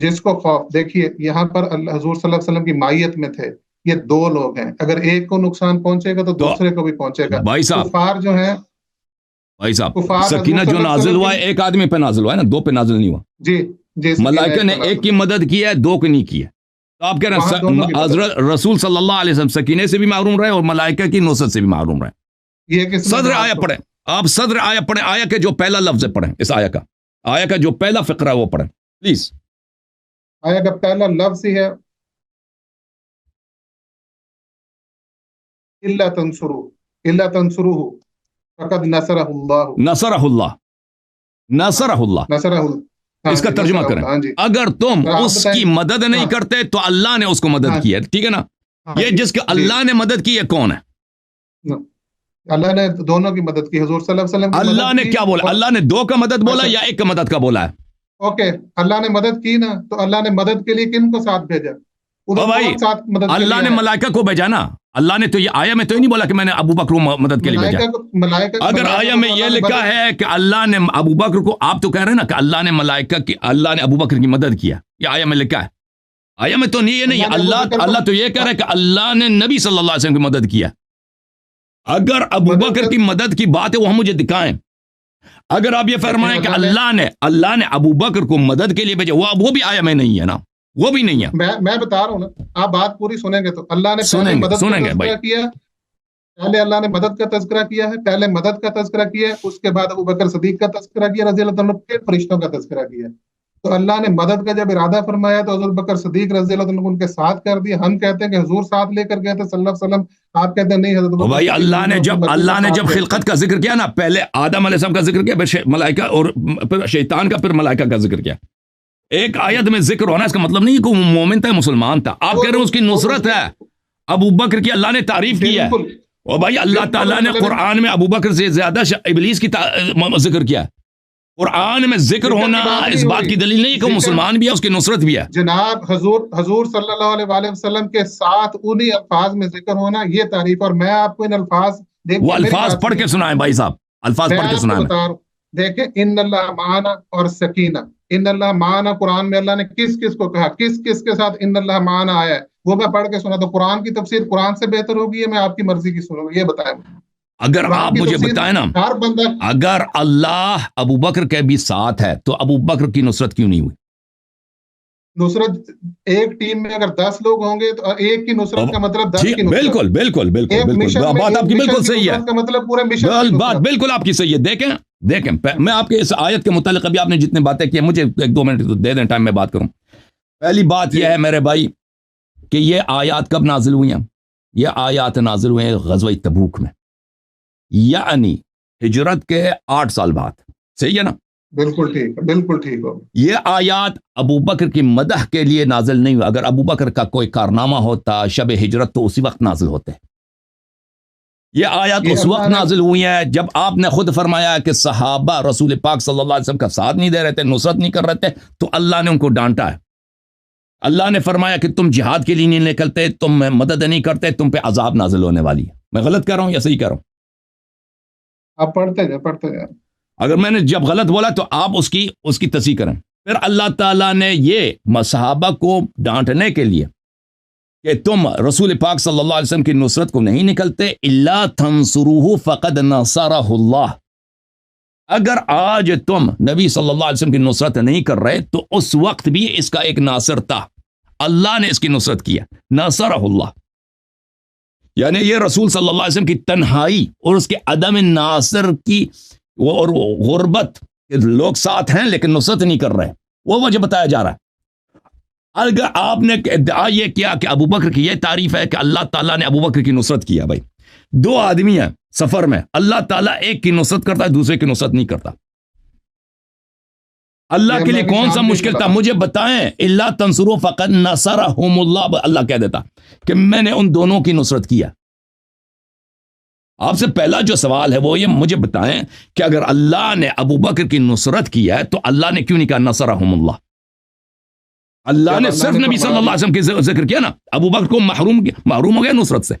جس کو خوف، دیکھیے یہاں پر اللہ حضور صلی اللہ علیہ وسلم کی مائیت میں تھے، یہ دو لوگ ہیں، اگر ایک کو نقصان پہنچے گا تو دوسرے کو بھی پہنچے گا. بھائی صاحب، کفار جو ہیں، بھائی صاحب، کفار سکینہ جو نازل ہوا ہے ایک آدمی پہ نازل ہوا ہے نا، دو پہ نازل نہیں ہوا. جی جی، ملائکہ نے ایک کی مدد کی ہے، دو کی نہیں کی ہے. تو آپ کہہ رہے ہیں حضرت رسول صلی اللہ علیہ وسلم سکینے سے بھی محروم رہے اور ملائکہ کی نصرت سے بھی محروم رہے. صدر آیا پڑھیں، آپ صدر آیا پڑھیں، آیا کے جو پہلا لفظ ہے پڑھیں، اس آیا کا جو پہلا فقرہ ہے وہ پڑھیں پلیز. آیا کا پہلا لفظ ہی ہے الا تنصروه فقد نصرہ اللہ. اس کا ترجمہ کریں، اگر تم اس کی مدد نہیں کرتے تو اللہ نے اس کو مدد کی ہے. ٹھیک ہے نا؟ یہ جس کے اللہ نے مدد کی ہے کون ہے؟ اللہ نے دونوں کی مدد کی. حضور صلی اللہ علیہ وسلم اللہ نے کیا بولا؟ اللہ نے دو کا مدد بولا یا ایک کا مدد کا بولا ہے؟ اوکے، اللہ نے مدد کی نا، تو اللہ نے مدد کے لیے کن کو ساتھ بھیجا؟ بھائی اللہ نے ملائکہ کو بھیجا نا. اللہ نے تو یہ آیا میں تو نہیں بولا کہ میں نے ابو بکر کو مدد کے لیے بھیجا. اگر آیا میں یہ لکھا ہے کہ اللہ نے ابو بکر کو، آپ تو کہہ رہے ہیں نا کہ اللہ نے ملائکہ کی، اللہ نے ابو بکر کی مدد کیا، یہ آیا میں لکھا ہے. آیا میں تو نہیں، یہ نہیں، اللہ تو یہ کہہ رہا ہے کہ اللہ نے نبی صلی اللہ علیہ وسلم کی مدد کیا. اگر ابو بکر کی مدد کی بات ہے وہ ہم مجھے دکھائیں. اگر آپ یہ فرمائیں کہ اللہ نے ابو بکر کو مدد کے لیے بھیجا، وہ بھی آیا میں نہیں ہے نا، وہ بھی نہیں ہے. میں بتا رہا ہوں نا، آپ بات پوری سنیں گے تو اللہ نے پہلے مدد کا تذکرہ کیا، پہلے اللہ نے مدد کا تذکرہ کیا ہے، پہلے مدد کا تذکرہ کیا ہے، اس کے بعد ابو بکر صدیق کا تذکرہ کیا رضی اللہ عنہ، پھر فرشتوں کا تذکرہ کیا. تو اللہ نے مدد کا جب ارادہ فرمایا تو حضرت بکر صدیق رضی اللہ عنہ ان کے ساتھ کر دیا. ہم کہتے ہیں کہ حضور ساتھ لے کر گئے تھے صلی اللہ علیہ وسلم، آپ کہتے ہیں نہیں حضرت بکر. بھائی اللہ نے جب خلقت کا ذکر کیا نا، پہلے آدم علیہ السلام کا ذکر کیا، پھر ملائکہ اور پھر شیطان کا، پھر ملائکہ کا ذکر کیا. ایک آیت میں ذکر ہونا اس کا مطلب نہیں ہے کہ وہ مومن تھا، مسلمان تھا. آپ کہہ رہے ہیں اس کی نصرت ہے، ابو بکر کی اللہ نے تعریف کی ہے. اور بھائی اللہ تعالیٰ نے قرآن میں ابو بکر سے زیادہ ابلیس کی ذکر کیا ہے. قرآن میں ذکر ہونا اس بات کی دلیل نہیں کہ وہ مسلمان بھی ہے، اس کی نصرت بھی ہے. جناب حضور صلی اللہ علیہ وسلم کے ساتھ انہی الفاظ میں ذکر ہونا، یہ تعریف. اور میں آپ کو ان الفاظ، وہ الفاظ پڑھ کے سنائیں بھائی صاحب، الفاظ پڑھ کے سنائیں. دیکھیں ان اللہ معنا اور سکینہ، ان اللہ معنا قرآن میں اللہ نے کس کس کو کہا، کس کس کے ساتھ ان اللہ معنا آیا ہے، وہ میں پڑھ کے سنا. تو قرآن کی تفسیر قرآن سے بہتر ہوگی یا میں آپ کی مرضی کی سنوں گا؟ یہ بتائیں. اگر آپ مجھے بتائیں نا، اگر اللہ ابو بکر کے بھی ساتھ ہے تو ابو بکر کی نصرت کیوں نہیں ہوئی؟ نصرت ایک ٹیم میں اگر 10 لوگ ہوں گے تو ایک کی نصرت کا مطلب 10 کی نصرت. بالکل بالکل بالکل بالکل بات آپ کی بالکل صحیح ہے، مطلب پورے مشن بات بالکل آپ کی صحیح ہے. دیکھیں میں آپ کے اس آیت کے متعلق ابھی آپ نے جتنے باتیں کی، مجھے 1-2 منٹ دے دیں ٹائم میں بات کروں. پہلی بات یہ ہے میرے بھائی کہ یہ آیات کب نازل ہوئی ہیں؟ یہ آیات نازل ہوئے ہیں غزوہ تبوک میں، یعنی ہجرت کے 8 سال بعد. صحیح ہے نا؟ بالکل ٹھیک، بالکل ٹھیک ہو. یہ آیات ابو بکر کی مدح کے لیے نازل نہیں ہوئی. اگر ابو بکر کا کوئی کارنامہ ہوتا شب ہجرت تو اسی وقت نازل ہوتے. یہ آیات اس وقت نازل ہوئی ہیں جب آپ نے خود فرمایا کہ صحابہ رسول پاک صلی اللہ علیہ وسلم کا ساتھ نہیں دے رہے تھے، نصرت نہیں کر رہے تھے، تو اللہ نے ان کو ڈانٹا ہے. اللہ نے فرمایا کہ تم جہاد کے لیے نہیں نکلتے، تم مدد نہیں کرتے، تم پہ عذاب نازل ہونے والی ہے. میں غلط کہہ رہا ہوں یا صحیح کہہ رہا ہوں؟ آپ پڑھتے جائیں. اگر میں نے جب غلط بولا تو آپ اس کی تصحیح کریں. پھر اللہ تعالیٰ نے یہ صحابہ کو ڈانٹنے کے لیے کہ تم رسول پاک صلی اللہ علیہ وسلم کی نصرت کو نہیں نکلتے، الا تنصروہ فقد نصرہ اللہ. اگر آج تم نبی صلی اللہ علیہ وسلم کی نصرت نہیں کر رہے تو اس وقت بھی اس کا ایک ناصر تھا، اللہ نے اس کی نصرت کیا، نصرہ اللہ. یعنی یہ رسول صلی اللہ علیہ وسلم کی تنہائی اور اس کے عدم ناصر کی اور غربت، لوگ ساتھ ہیں لیکن نصرت نہیں کر رہے، وہ وجہ بتایا جا رہا ہے. اگر آپ نے ادعا یہ کیا کہ ابو بکر کی یہ تعریف ہے کہ اللہ تعالیٰ نے ابو بکر کی نصرت کیا، بھائی 2 آدمی ہیں سفر میں، اللہ تعالیٰ ایک کی نصرت کرتا ہے، دوسرے کی نصرت نہیں کرتا. اللہ کے لیے کون سا مشکل تھا؟ مجھے بتائیں. الا تنصروا فقد نصرہم اللہ، اللہ کہہ دیتا کہ میں نے ان دونوں کی نصرت کیا. آپ سے پہلا جو سوال ہے وہ یہ مجھے بتائیں کہ اگر اللہ نے ابو بکر کی نصرت کیا ہے تو اللہ نے کیوں نہیں کہا نصرہم اللہ؟ اللہ نے صرف نبی صلی اللہ علیہ وسلم کی ذکر کیا نا. ابو بکر کو محروم ہو گئے نصرت سے،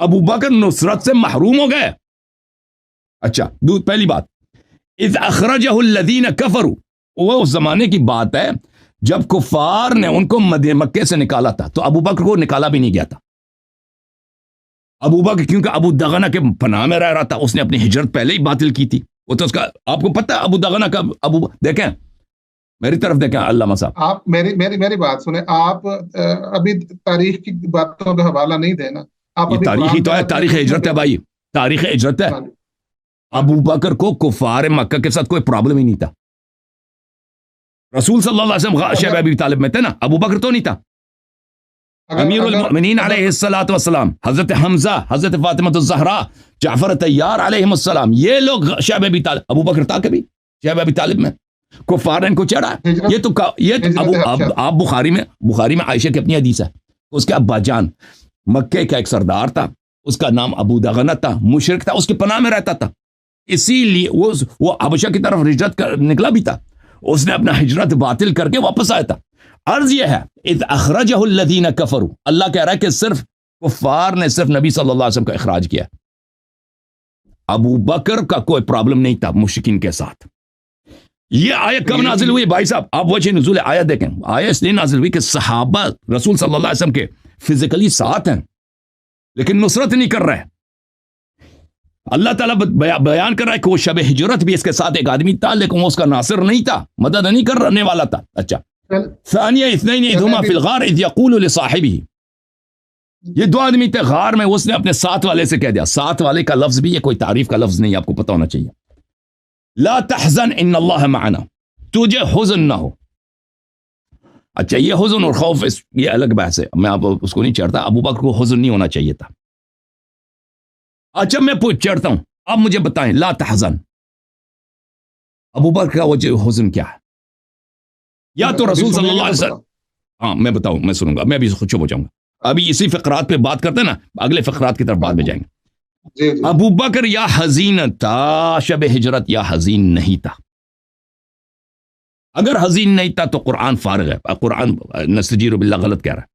ابو بکر نصرت سے محروم ہو گئے. اچھا پہلی بات، اذ اخرجہ الذین کفروا، وہ اس زمانے کی بات ہے جب کفار نے ان کو مکے سے نکالا تھا تو ابو بکر کو نکالا بھی نہیں گیا تھا. ابو بکر کیونکہ ابو دغنہ کے پناہ میں رہ رہا تھا, اس نے اپنی ہجرت پہلے ہی باطل کی تھی. وہ تو اس کا آپ کو پتہ ہے ابو دغنہ کا دیکھیں میری طرف دیکھیں علامہ صاحب, آپ میری بات سنیں. آپ ابھی تاریخ کی باتوں کا حوالہ نہیں دینا. آپ یہ تاریخی تو ہے, تاریخ ہجرت ہے بھائی, تاریخ ہجرت ہے. ابو بکر کو کفار مکہ کے ساتھ کوئی پرابلم ہی نہیں تھا. رسول صلی اللہ علیہ وسلم شیبہ ابی طالب میں تھے نا, ابو بکر تو نہیں تھا. امیر المؤمنین علیہ الصلوۃ والسلام, حضرت حمزہ, حضرت فاطمہ الزہرا, جعفر طیار علیہم السلام, یہ لوگ شیبہ ابی طالب. ابو بکر تھا کبھی شیبہ ابی طالب میں؟ کفار نے ان کو چڑھا. یہ تو آپ بخاری میں عائشہ کی اپنی حدیث ہے, اس کے ابا جان مکے کا ایک سردار تھا, اس کا نام ابو دغنہ تھا, مشرک تھا, اس کے پناہ میں رہتا تھا, اسی لیے وہ حبشہ کی طرف ہجرت نکلا بھی تھا. اس نے اپنا ہجرت باطل کر کے واپس آیا تھا. عرض یہ ہے اذ اخرجہ الذین کفروا, اللہ کہہ رہا ہے کہ صرف کفار نے صرف نبی صلی اللہ علیہ وسلم کا اخراج کیا. ابو بکر کا کوئی پرابلم نہیں تھا مشرکین کے ساتھ. یہ آیت کب نازل ہوئی بھائی صاحب؟ آپ وجہ نزول آیت دیکھیں. آیت اس لیے نازل ہوئی کہ صحابہ رسول صلی اللہ علیہ وسلم کے فزیکلی ساتھ ہیں لیکن نصرت نہیں کر رہے. اللہ تعالیٰ بیان کر رہا ہے کہ وہ شب ہجرت بھی اس کے ساتھ ایک آدمی تھا لیکن وہ اس کا ناصر نہیں تھا, مدد نہیں کرنے والا تھا. اچھا, ثانیہ اثنین اذ ہما فی الغار اذ یقول لصاحبہ, یہ دو آدمی تھے غار میں, اس نے اپنے ساتھ والے سے کہہ دیا. ساتھ والے کا لفظ بھی یہ کوئی تعریف کا لفظ نہیں, آپ کو پتہ ہونا چاہیے. لا تحزن ان اللہ معنا, تجھے حزن نہ ہو. اچھا, یہ حزن اور خوف یہ الگ بحث ہے, میں آپ اس کو نہیں چڑھتا. ابو بکر کو حزن نہیں ہونا چاہیے تھا. اچھا میں چڑھتا ہوں, اب مجھے بتائیں لا تحزن, ابو بکر کا وجہ حزن کیا ہے؟ یا تو رسول صلی اللہ علیہ وسلم, ہاں میں بتاؤں, میں سنوں گا, میں بھی چپ ہو جاؤں گا. ابھی اسی فقرات پہ بات کرتے ہیں نا, اگلے فقرات کی طرف بعد میں جائیں گے. ابو بکر یا حزین تھا شب ہجرت یا حزین نہیں تھا. اگر حزین نہیں تھا تو قرآن فارغ ہے. قرآن نستجیر باللہ غلط کہہ رہا ہے,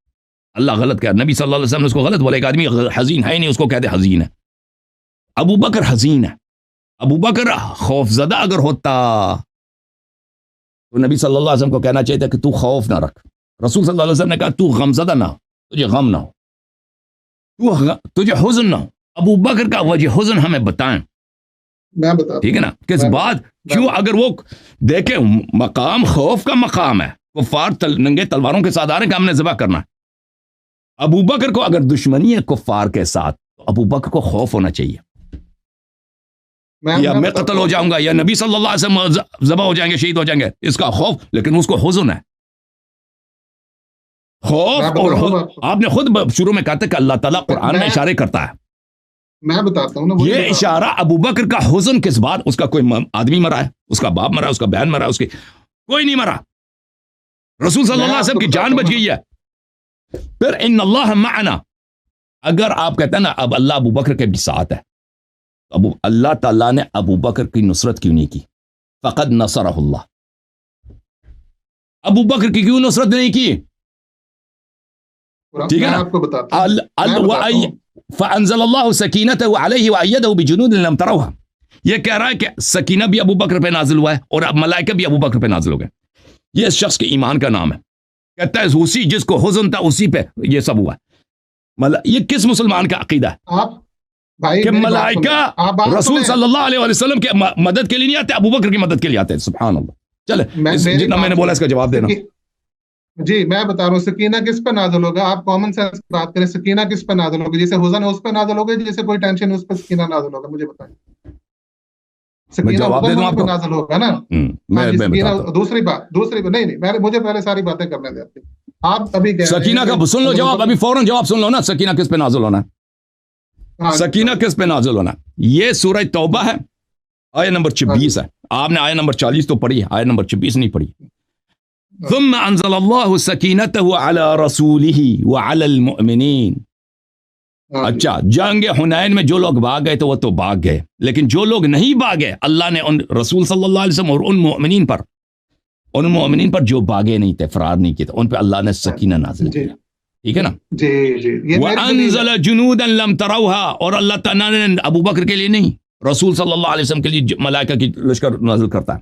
اللہ غلط کہہ رہا ہے. نبی صلی اللہ علیہ وسلم نے اس کو غلط بولا. ایک آدمی حزین ہے نہیں, اس کو کہتے حزین ہے. ابو بکر حزین ہے. ابو بکر خوف زدہ اگر ہوتا تو نبی صلی اللہ علیہ وسلم کو کہنا چاہیے تھا کہ تو خوف نہ رکھ. رسول صلی اللہ علیہ وسلم نے کہا تو غم زدہ نہ ہو, تجھے غم نہ ہو, تجھے حزن نہ ہو. ابو بکر کا وجہ حزن ہمیں بتائیں, ٹھیک ہے نا, کس بات کیوں؟ اگر وہ دیکھیں مقام خوف کا مقام ہے, کفار ننگے تلواروں کے ساتھ آ رہے ہیں کہ ہم نے ذبح کرنا ہے. ابو بکر کو اگر دشمنی ہے کفار کے ساتھ تو ابو بکر کو خوف ہونا چاہیے. یا میں قتل ہو جاؤں گا یا نبی صلی اللہ علیہ وسلم ذبح ہو جائیں گے, شہید ہو جائیں گے, اس کا خوف, لیکن اس کو حزن ہے. خوف اور آپ نے خود شروع میں کہا تھا کہ اللہ تعالیٰ قرآن میں اشارے کرتا ہے. میں بتاتا ہوں نا, یہ اشارہ ابو بکر کا حزن کس بات؟ اس کا کوئی آدمی مرا ہے, اس کا باپ مرا ہے, اس کا بہن مرا ہے, اس کی کوئی نہیں مرا. رسول صلی اللہ علیہ وسلم کی جان بچ گئی ہے. پھر ان اللہ معنا, اگر آپ کہتے ہیں نا اب اللہ ابو بکر کے بھی ساتھ ہے, اللہ تعالیٰ نے ابو بکر کی نصرت کیوں نہیں کی؟ فقد نصرہ اللہ. ابو بکر کی کیوں نصرت نہیں کی؟ ٹھیک ہے نا, فانزل اللہ سکینتہ علیہ وایدہ بجنود لم تروها. یہ کہہ رہا ہے کہ سکینہ بھی ابو بکر پہ نازل ہوا ہے اور اب ملائکہ بھی ابو بکر پہ نازل ہو گئے. یہ اس شخص کے ایمان کا نام ہے. کہتا ہے اسی جس کو حزن تھا اسی پہ یہ سب ہوا ہے. یہ کس مسلمان کا عقیدہ ہے کہ ملائکہ رسول صلی اللہ علیہ وسلم کے مدد کے لیے نہیں آتے, ابو بکر کی مدد کے لیے آتے ہیں؟ سبحان اللہ. چلے جتنا میں نے بولا اس کا جواب دینا. جی میں بتا رہا ہوں, سکینہ کس پہ نازل ہوگا؟ آپ کامن سینس بات کریں, سکینہ کس پہ نازل ہوگی؟ جیسے حزن ہے اس پہ نازل ہوگا, جیسے کوئی ٹینشن ہے اس پہ سکینہ نازل ہوگا؟ مجھے بتائیں. سکینہ حزن پہ نازل ہوگا نا. دوسری بات نہیں, مجھے پہلے ساری باتیں کرنے دیں. آپ ابھی سکینہ کا سن لو جواب, ابھی فوراً جواب سن لو نا. سکینہ کس پہ نازل ہونا ہے؟ سکینہ کس پہ نازل ہونا ہے؟ یہ سورہ توبہ ہے, آیت نمبر 26 ہے. آپ نے آیت نمبر 40 تو پڑھی ہے, آیت نمبر 26 نہیں پڑھی. ثم انزل اللہ سکینتہ علی رسولہ وعلی المؤمنین. اچھا, جنگ حنین میں جو لوگ بھاگ گئے تو وہ تو بھاگ گئے, لیکن جو لوگ نہیں بھاگے اللہ نے ان رسول صلی اللہ علیہ وسلم اور ان مؤمنین پر جو بھاگے نہیں تھے, فرار نہیں کیے تھے, ان پہ اللہ نے سکینہ نازل کیا. ٹھیک ہے نا. وَأَنزَلَ جُنُودًا لَمْ تَرَوْهَا, اور اللہ تعالیٰ نے ابو بکر کے لیے نہیں رسول صلی اللہ علیہ وسلم کے لیے ملائکہ کی لشکر نازل کرتا ہے.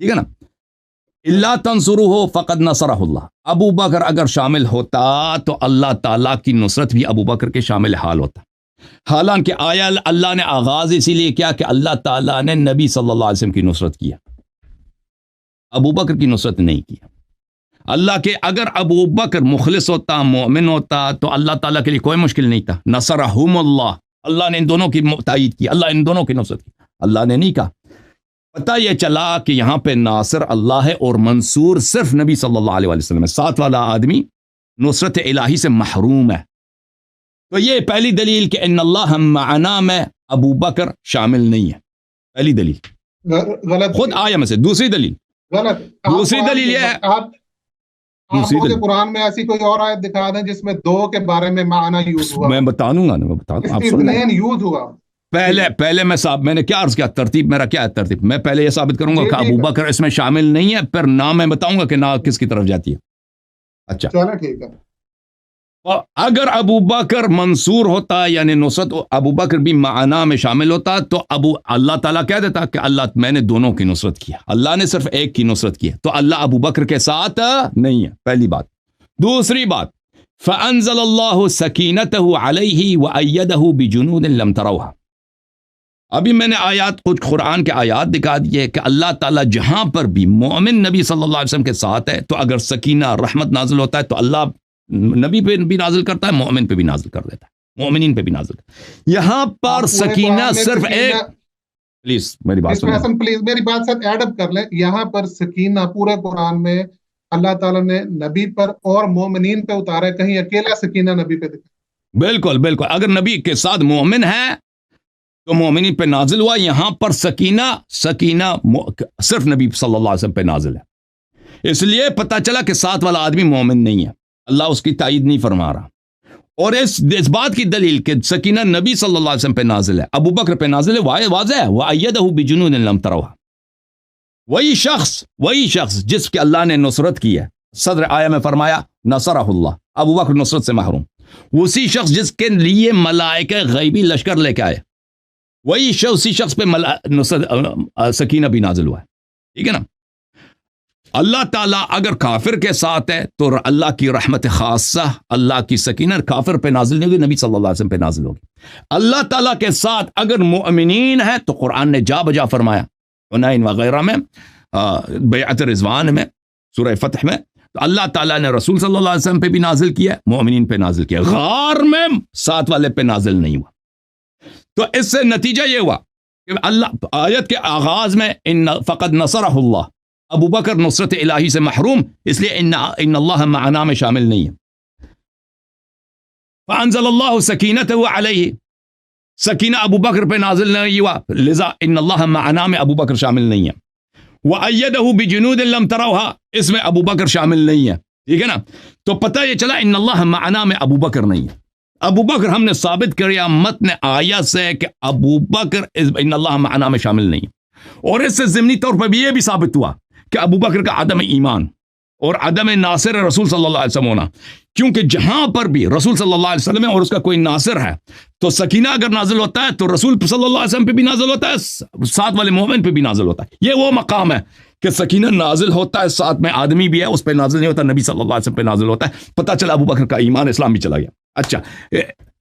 ٹھیک ہے نا. اللہ تنصرہ فقد نصرہ اللہ. ابو بکر اگر شامل ہوتا تو اللہ تعالیٰ کی نصرت بھی ابو بکر کے شامل حال ہوتا. حالانکہ آیا اللہ نے آغاز اسی لیے کیا کہ اللہ تعالیٰ نے نبی صلی اللہ علیہ وسلم کی نصرت کیا, ابو بکر کی نصرت نہیں کیا. اللہ کے اگر ابو بکر مخلص ہوتا, مومن ہوتا, تو اللہ تعالیٰ کے لیے کوئی مشکل نہیں تھا. نصرہم اللہ, اللہ نے ان دونوں کی تائید کی, اللہ ان دونوں کی نصرت کی. اللہ نے نہیں کہا. پتہ یہ چلا کہ یہاں پہ ناصر اللہ ہے اور منصور صرف نبی صلی اللہ علیہ وسلم ہے. ساتھ والا آدمی نصرت الہی سے محروم ہے. تو یہ پہلی دلیل کہ ان اللہ معنا میں ابو بکر شامل نہیں ہے, پہلی دلیل غلط خود آیا میں سے. دوسری دلیل, غلط. دوسری دلیل یہ ہے, آپ مجھے قرآن میں ایسی کوئی اور آیت دکھا دیں جس میں دو کے بارے میں معنی یوز ہوا. میں بتا دوں گا نا, میں بتا دوں, آپ سن لیں. یوز ہوا پہلے میں نے کیا عرض کیا, ترتیب میرا کیا ہے ترتیب. میں پہلے یہ ثابت کروں گا کہ ابو بکر اس میں شامل نہیں ہے, پھر نہ میں بتاؤں گا کہ نہ کس کی طرف جاتی ہے. اچھا چلو ٹھیک ہے. اگر ابو بکر منصور ہوتا یعنی نصرت ابو بکر بھی معنا میں شامل ہوتا تو اللہ تعالیٰ کہہ دیتا کہ اللہ میں نے دونوں کی نصرت کیا, اللہ نے صرف ایک کی نصرت کی, تو اللہ ابو بکر کے ساتھ نہیں ہے. پہلی بات. دوسری بات, فَأَنزَلَ اللَّهُ سَكِينَتَهُ عَلَيْهِ وَأَيَّدَهُ بِجُنُودٍ لَمْ تَرَوْهَا. ابھی میں نے آیات, کچھ قرآن کے آیات دکھا دیے کہ اللہ تعالیٰ جہاں پر بھی مومن نبی صلی اللہ علیہ وسلم کے ساتھ ہے تو اگر سکینہ رحمت نازل ہوتا ہے تو اللہ نبی پہ بھی نازل کرتا ہے, مومن پہ بھی نازل کر دیتا ہے, مومنین پہ بھی نازل کرتا ہے. یہاں پر سکینہ صرف ایک, پلیز میری بات سنیں, پلیز میری بات ساتھ ایڈ اپ کر لیں. یہاں پر سکینہ پورے قرآن میں اللہ تعالیٰ نے نبی پر اور مومنین پہ اتارا ہے, کہیں اکیلا سکینہ نبی پہ دکھا. بالکل بالکل, اگر نبی کے ساتھ مومن ہے تو مومنین پہ نازل ہوا. یہاں پر سکینہ صرف نبی صلی اللہ علیہ وسلم پہ نازل ہے. اس لیے پتہ چلا کہ ساتھ والا آدمی مومن نہیں ہے, اللہ اس کی تائید نہیں فرما رہا. اور اس بات کی دلیل کہ سکینہ نبی صلی اللہ علیہ وسلم پہ نازل ہے, ابو بکر پہ نازل ہے, واضح ہے. وَأَيَّدَهُ بِجُنُودٍ لَمْ تَرَوْهَا. وہی شخص جس کے اللہ نے نصرت کی ہے, صدر آیہ میں فرمایا نصرہ اللہ, ابو بکر نصرت سے محروم. اسی شخص جس کے لیے ملائکہ غیبی لشکر لے کے آئے, اسی شخص پہ سکینہ بھی نازل ہوا ہے. ٹھیک ہے نا. اللہ تعالیٰ اگر کافر کے ساتھ ہے تو اللہ کی رحمت خاصہ, اللہ کی سکینہ کافر پہ نازل نہیں ہوگی, نبی صلی اللہ علیہ وسلم پہ نازل ہوگی. اللہ تعالیٰ کے ساتھ اگر مؤمنین ہے تو قرآن نے جا بجا فرمایا, حنین وغیرہ میں, بیعت رضوان میں, سورہ فتح میں, تو اللہ تعالیٰ نے رسول صلی اللہ علیہ وسلم پہ بھی نازل کیا, مومنین پہ نازل کیا. غار میں ساتھ والے پہ نازل نہیں ہوا. تو اس سے نتیجہ یہ ہوا کہ اللہ آیت کے آغاز میں فقد نصرہ اللہ, ابو بکر نصرت الہی سے محروم, اس لیے ان اللہ معنا میں شامل نہیں ہے. فانزل اللہ سکینتہ علیہ, سکینہ ابو بکر پہ نازل نہیں ہوا, لذا ان اللہ معنا میں ابو بکر شامل نہیں ہے. وَأَيَّدَهُ بِجُنُودٍ لَمْ تَرَوْهَا, اس میں ابو بکر شامل نہیں ہے. ٹھیک ہے نا. تو پتہ یہ چلا ان اللہ معنا میں ابو بکر نہیں ہے. ابو بکر ہم نے ثابت کیا متن آیت سے کہ ابو بکر ان اللہ معنا میں شامل نہیں ہے. اور اس سے ضمنی طور پر بھی یہ بھی ثابت ہوا کہ ابو بکر کا عدم ایمان اور عدم ناصر رسول صلی اللہ علیہ وسلم ہونا, کیونکہ جہاں پر بھی رسول صلی اللہ علیہ وسلم ہے اور اس کا کوئی ناصر ہے تو سکینہ اگر نازل ہوتا ہے تو رسول صلی اللہ علیہ وسلم پہ بھی نازل ہوتا ہے, ساتھ والے مومن پہ بھی نازل ہوتا ہے. یہ وہ مقام ہے کہ سکینہ نازل ہوتا ہے, ساتھ میں آدمی بھی ہے, اس پہ نازل نہیں ہوتا, نبی صلی اللہ علیہ وسلم پہ نازل ہوتا ہے. پتہ چلا ابو بکر کا ایمان اسلام بھی چلا گیا. اچھا,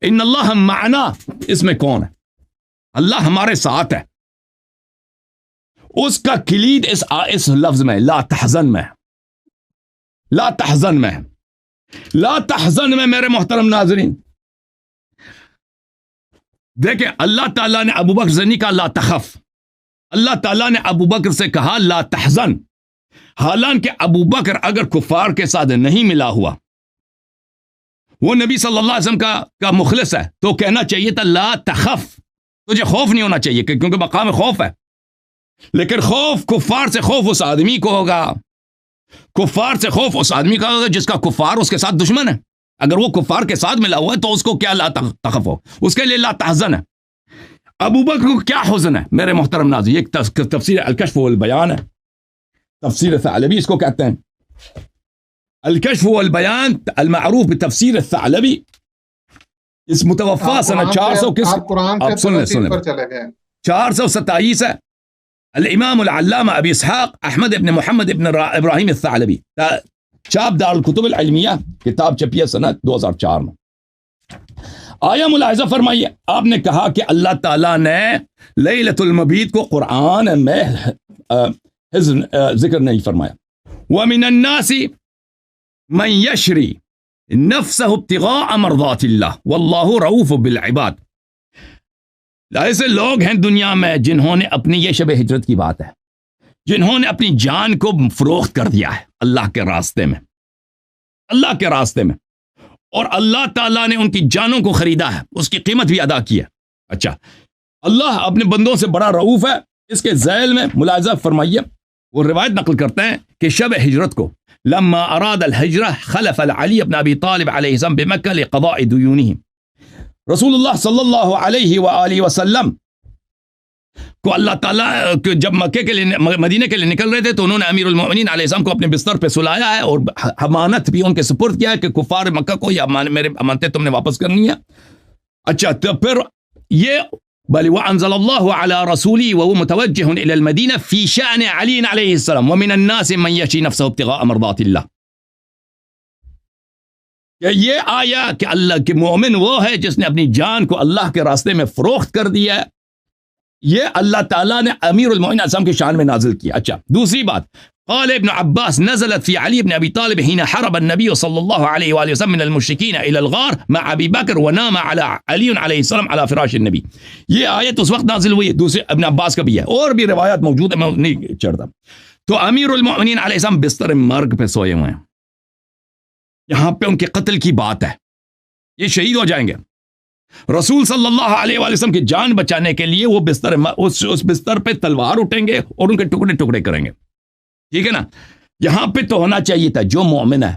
ان اللہ معنا, اس میں کون ہے؟ اللہ ہمارے ساتھ ہے. اس کا کلید اس لفظ میں لا تحزن میں, لا تحزن میں, لا تحزن میں. میرے محترم ناظرین دیکھیں, اللہ تعالیٰ نے ابو بکر سے نہیں کہا لا تخف, اللہ تعالیٰ نے ابو بکر سے کہا لا تحزن. حالانکہ ابو بکر اگر کفار کے ساتھ نہیں ملا ہوا, وہ نبی صلی اللہ علیہ وسلم کا مخلص ہے, تو کہنا چاہیے تھا لا تخف, تجھے خوف نہیں ہونا چاہیے, کیونکہ مقام خوف ہے. لیکن خوف کفار سے خوف اس آدمی کو ہوگا, کفار سے خوف اس آدمی کا ہوگا جس کا کفار اس کے ساتھ دشمن ہے. اگر وہ کفار کے ساتھ ملا ہوا ہے تو اس کو کیا لا تخف ہو, اس کے لیے لا تحزن ہے. ابو بکر کو کیا حزن ہے میرے محترم ناظرین؟ ایک تفسیر الکشف والبیان ہے, تفسیر ثعلبی اس کو کہتے ہیں, الکشف والبیان المعروف بتفسیر الثعلبی, اس متوفا سنہ 400 کس, آپ سن لیں 427 ہے, الامام العلامہ ابی اسحاق احمد ابن محمد ابن ابراہیم الثعلبی، چاپ دار الکتب العلمیہ، کتاب چھپی ہے سنہ 2004 میں۔ آیا ملاحظہ فرمائیے، آپ نے کہا کہ اللہ تعالیٰ نے لیلۃ المبیت کو قرآن میں ذکر نہیں فرمایا۔ وَمِنَ النَّاسِ مَن يَشْرِي نَفْسَهُ ابْتِغَاءَ مَرْضَاتِ اللَّهِ وَاللَّهُ رَؤُوفٌ بِالْعِبَادِ۔ ایسے لوگ ہیں دنیا میں جنہوں نے اپنی، یہ شب ہجرت کی بات ہے، جنہوں نے اپنی جان کو فروخت کر دیا ہے اللہ کے راستے میں، اللہ کے راستے میں، اور اللہ تعالیٰ نے ان کی جانوں کو خریدا ہے، اس کی قیمت بھی ادا کی ہے۔ اچھا، اللہ اپنے بندوں سے بڑا رؤوف ہے۔ اس کے ذیل میں ملاحظہ فرمائیے، وہ روایت نقل کرتے ہیں کہ شب ہجرت کو لما اراد الحجرہ خلف علی بن ابی طالب علیہ السلام بمکہ لقضاء دیونہم۔ رسول اللہ صلی اللہ علیہ وآلہ وسلم کو اللہ تعالیٰ جب مکے کے لیے، مدینے کے لیے نکل رہے تھے تو انہوں نے امیر المؤمنین علیہ السلام کو اپنے بستر پہ سلایا ہے اور امانت بھی ان کے سپرد کیا ہے کہ کفار مکہ کو یہ میرے امانتیں تم نے واپس کرنی ہے۔ اچھا، تو پھر یہ بل وانزل اللہ علی رسولی وهو متوجہ الی المدینہ فی شأن علی علیہ السلام ومن الناس من یشری نفسه ابتغاء مرضات اللہ۔ یہ آیا کہ اللہ کے مومن وہ ہے جس نے اپنی جان کو اللہ کے راستے میں فروخت کر دیا ہے، یہ اللہ تعالیٰ نے امیر المؤمنین علیہ السلام کی شان میں نازل کیا۔ اچھا، دوسری بات، قال ابن عباس نزلت في علي بن ابي طالب حين حرب النبي صلى الله عليه واله وسلم من المشركين الى الغار مع ابي بکر ونام على علي عليه السلام على فراش النبي۔ یہ آیت اس وقت نازل ہوئی، دوسرے ابن عباس کا بھی ہے، اور بھی روایات موجود ہیں، میں نہیں چڑھتا۔ تو امیر المؤمنین علیہ السلام بستر مرگ پہ سوئے ہوئے ہیں، یہاں پہ ان کے قتل کی بات ہے، یہ شہید ہو جائیں گے۔ رسول صلی اللہ علیہ وآلہ وسلم کی جان بچانے کے لیے وہ بستر، اس بستر پہ تلوار اٹھیں گے اور ان کے ٹکڑے ٹکڑے کریں گے، ٹھیک ہے نا۔ یہاں پہ تو ہونا چاہیے تھا، جو مومن ہے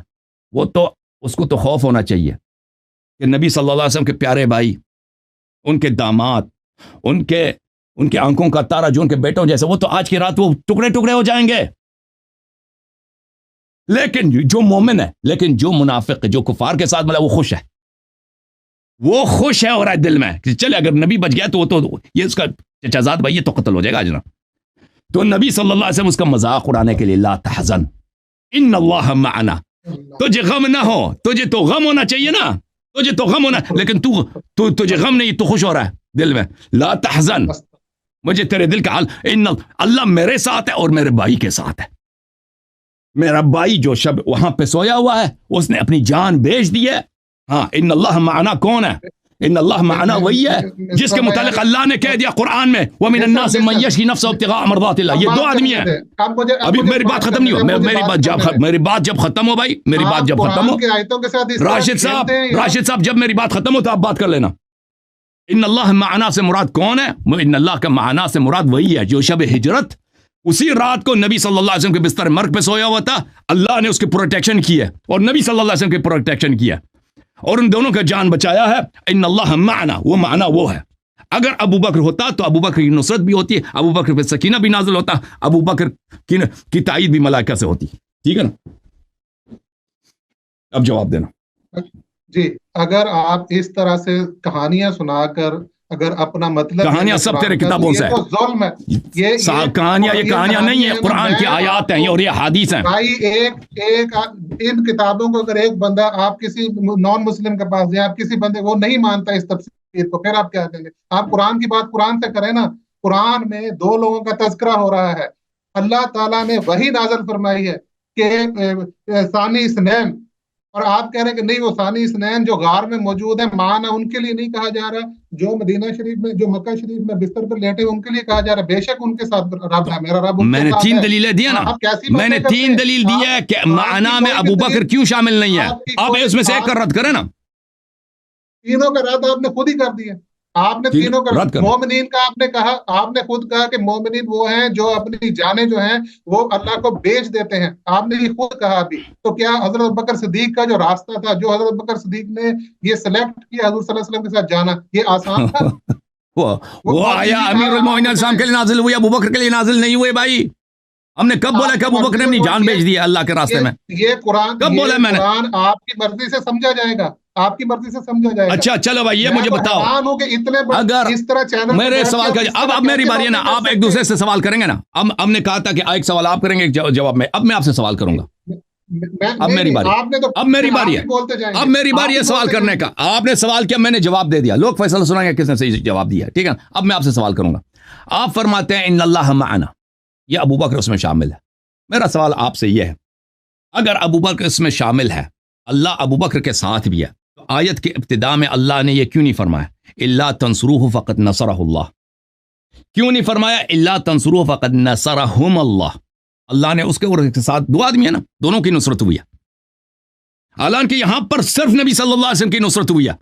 وہ تو، اس کو تو خوف ہونا چاہیے کہ نبی صلی اللہ علیہ وسلم کے پیارے بھائی، ان کے داماد، ان کے آنکھوں کا تارا، جو ان کے بیٹوں جیسے، وہ تو آج کی رات وہ ٹکڑے ٹکڑے ہو جائیں گے۔ لیکن جو مومن ہے، لیکن جو منافق ہے، جو کفار کے ساتھ ملا، وہ خوش ہے، وہ خوش ہے، اور ہے دل میں کہ چلے اگر نبی بچ گیا تو وہ تو یہ اس کا چچا زاد بھائی، یہ تو قتل ہو جائے گا آج نا۔ تو نبی صلی اللہ علیہ وسلم اس کا مذاق اڑانے کے لیے لا تحزن ان اللہ معنا، تجھے غم نہ ہو، تجھے تو غم ہونا چاہیے نا، تجھے تو غم ہونا، لیکن تجھے غم نہیں، تو خوش ہو رہا ہے دل میں، لا تحزن، مجھے تیرے دل کا حال، ان اللہ میرے ساتھ ہے اور میرے بھائی کے ساتھ ہے۔ میرا بھائی جو شب وہاں پہ سویا ہوا ہے، اس نے اپنی جان بیچ دی ہے۔ ہاں، ان اللہ معنا کون ہے؟ ان اللہ معنا وہی ہے جس کے متعلق اللہ نے کہہ دیا قرآن میں، وَمِنَ النَّاسِ مَن يَشْرِي نَفْسَهُ ابْتِغَاءَ مَرْضَاتِ اللَّهِ۔ یہ دو آدمی ہیں۔ ابھی میری بات ختم نہیں ہو، میری بات جب ختم ہو بھائی، میری بات جب ختم ہو، راشد صاحب جب میری بات ختم ہو تو آپ بات کر لینا۔ ان اللہ معنا سے مراد کون ہے؟ ان اللہ کا معنا سے مراد وہی ہے جو شب ہجرت اسی رات کو نبی صلی اللہ علیہ وسلم کے بستر مرگ پہ سویا ہوا تھا، اللہ نے اس کی پروٹیکشن کی ہے اور نبی صلی اللہ علیہ وسلم کی پروٹیکشن کی ہے اور ان دونوں کا جان بچایا ہے۔ ان اللہ معنا، وہ معنا وہ ہے۔ اگر ابو بکر ہوتا تو ابو بکر کی نصرت بھی ہوتی ہے، ابو بکر پہ سکینہ بھی نازل ہوتا، ابو بکر کی تائید بھی ملائکہ سے ہوتی، ٹھیک ہے نا۔ اب جواب دینا جی۔ اگر آپ اس طرح سے کہانیاں سنا کر اگر اپنا مطلب، کہانیاں سب تیرے کتابوں سے ہے، ظلم ہے یہ کہانیاں نہیں ہیں، قرآن کی آیات ہیں اور یہ حدیث ہیں بھائی۔ ایک ان کتابوں کو اگر ایک بندہ، آپ کسی نان مسلم کے پاس جائیں، آپ کسی بندے وہ نہیں مانتا اس تفسیر کو، پھر آپ کیا کہیں گے؟ آپ قرآن کی بات قرآن سے کریں نا۔ قرآن میں دو لوگوں کا تذکرہ ہو رہا ہے، اللہ تعالیٰ نے وہی نازل فرمائی ہے کہ ثانی اثنین، اور آپ کہہ رہے ہیں کہ نہیں، وہ ثانی اثنین جو غار میں موجود ہیں مان ہے، ان کے لیے نہیں کہا جا رہا، جو مدینہ شریف میں، جو مکہ شریف میں بستر پر لیٹے ان کے لیے کہا جا رہا ہے۔ بے شک ان کے ساتھ رب ہے، میرا رب۔ میں نے 3 دلیلیں دیا نا، میں نے 3 دلیل دی ہے کہ معنا میں ابو بکر کیوں شامل نہیں ہے، آپ اس میں سے ایک کا رد کریں نا۔ تینوں کا رد آپ نے خود ہی کر دیا، آپ نے تینوں کا رد۔ مومنین کا آپ نے کہا، آپ نے خود کہا کہ مومنین وہ ہیں جو اپنی جانیں جو ہیں وہ اللہ کو بیچ دیتے ہیں، آپ نے یہ خود کہا ابھی۔ تو کیا حضرت بکر صدیق کا جو راستہ تھا، جو حضرت بکر صدیق نے یہ سلیکٹ کیا حضور صلی اللہ علیہ وسلم کے ساتھ جانا، یہ آسان تھا؟ وہ آیا امیر المومنین علیہ السلام کے لیے نازل ہوئی، ابو بکر کے لیے نازل نہیں ہوئے بھائی۔ ہم نے کب بولا کہ ابو بکر نے اپنی جان بیچ دی ہے اللہ کے راستے میں؟ یہ قرآن، کب بولا میں نے؟ قرآن آپ کی مرضی سے سمجھا جائے گا، آپ کی مرضی سے سمجھا جائے گا. اچھا چلو بھائی یہ مجھے بتاؤ, اگر اس طرح چینل میرے سوال کا اب میری باری ہے نا, آپ ایک دوسرے سے سوال کریں گے نا. اب نے کہا تھا کہ ایک سوال آپ کریں گے ایک جواب میں, اب میں آپ سے سوال کروں گا. اب میری باری ہے, اب میری باری ہے سوال کرنے کا. آپ نے سوال کیا, میں نے جواب دے دیا, لوگ فیصلہ سنائیں گے کس نے صحیح جواب دیا, ٹھیک ہے. اب میں آپ سے سوال کروں گا. آپ فرماتے ہیں ان اللہ معنا, یہ ابو بکر اس میں شامل ہے. میرا سوال آپ سے یہ ہے, اگر ابو بکر اس میں شامل ہے, اللہ ابو بکر کے ساتھ بھی ہے, تو آیت کے ابتدا میں اللہ نے یہ کیوں نہیں فرمایا الا تنصروہ فقد نصرہ اللہ؟ کیوں نہیں فرمایا الا تنصروہ فقد نصرہم اللہ؟ اللہ نے اس کے ساتھ دو آدمی ہیں نا, دونوں کی نصرت ہوئی ہے. حالانکہ یہاں پر صرف نبی صلی اللہ علیہ وسلم کی نصرت ہوئی ہے.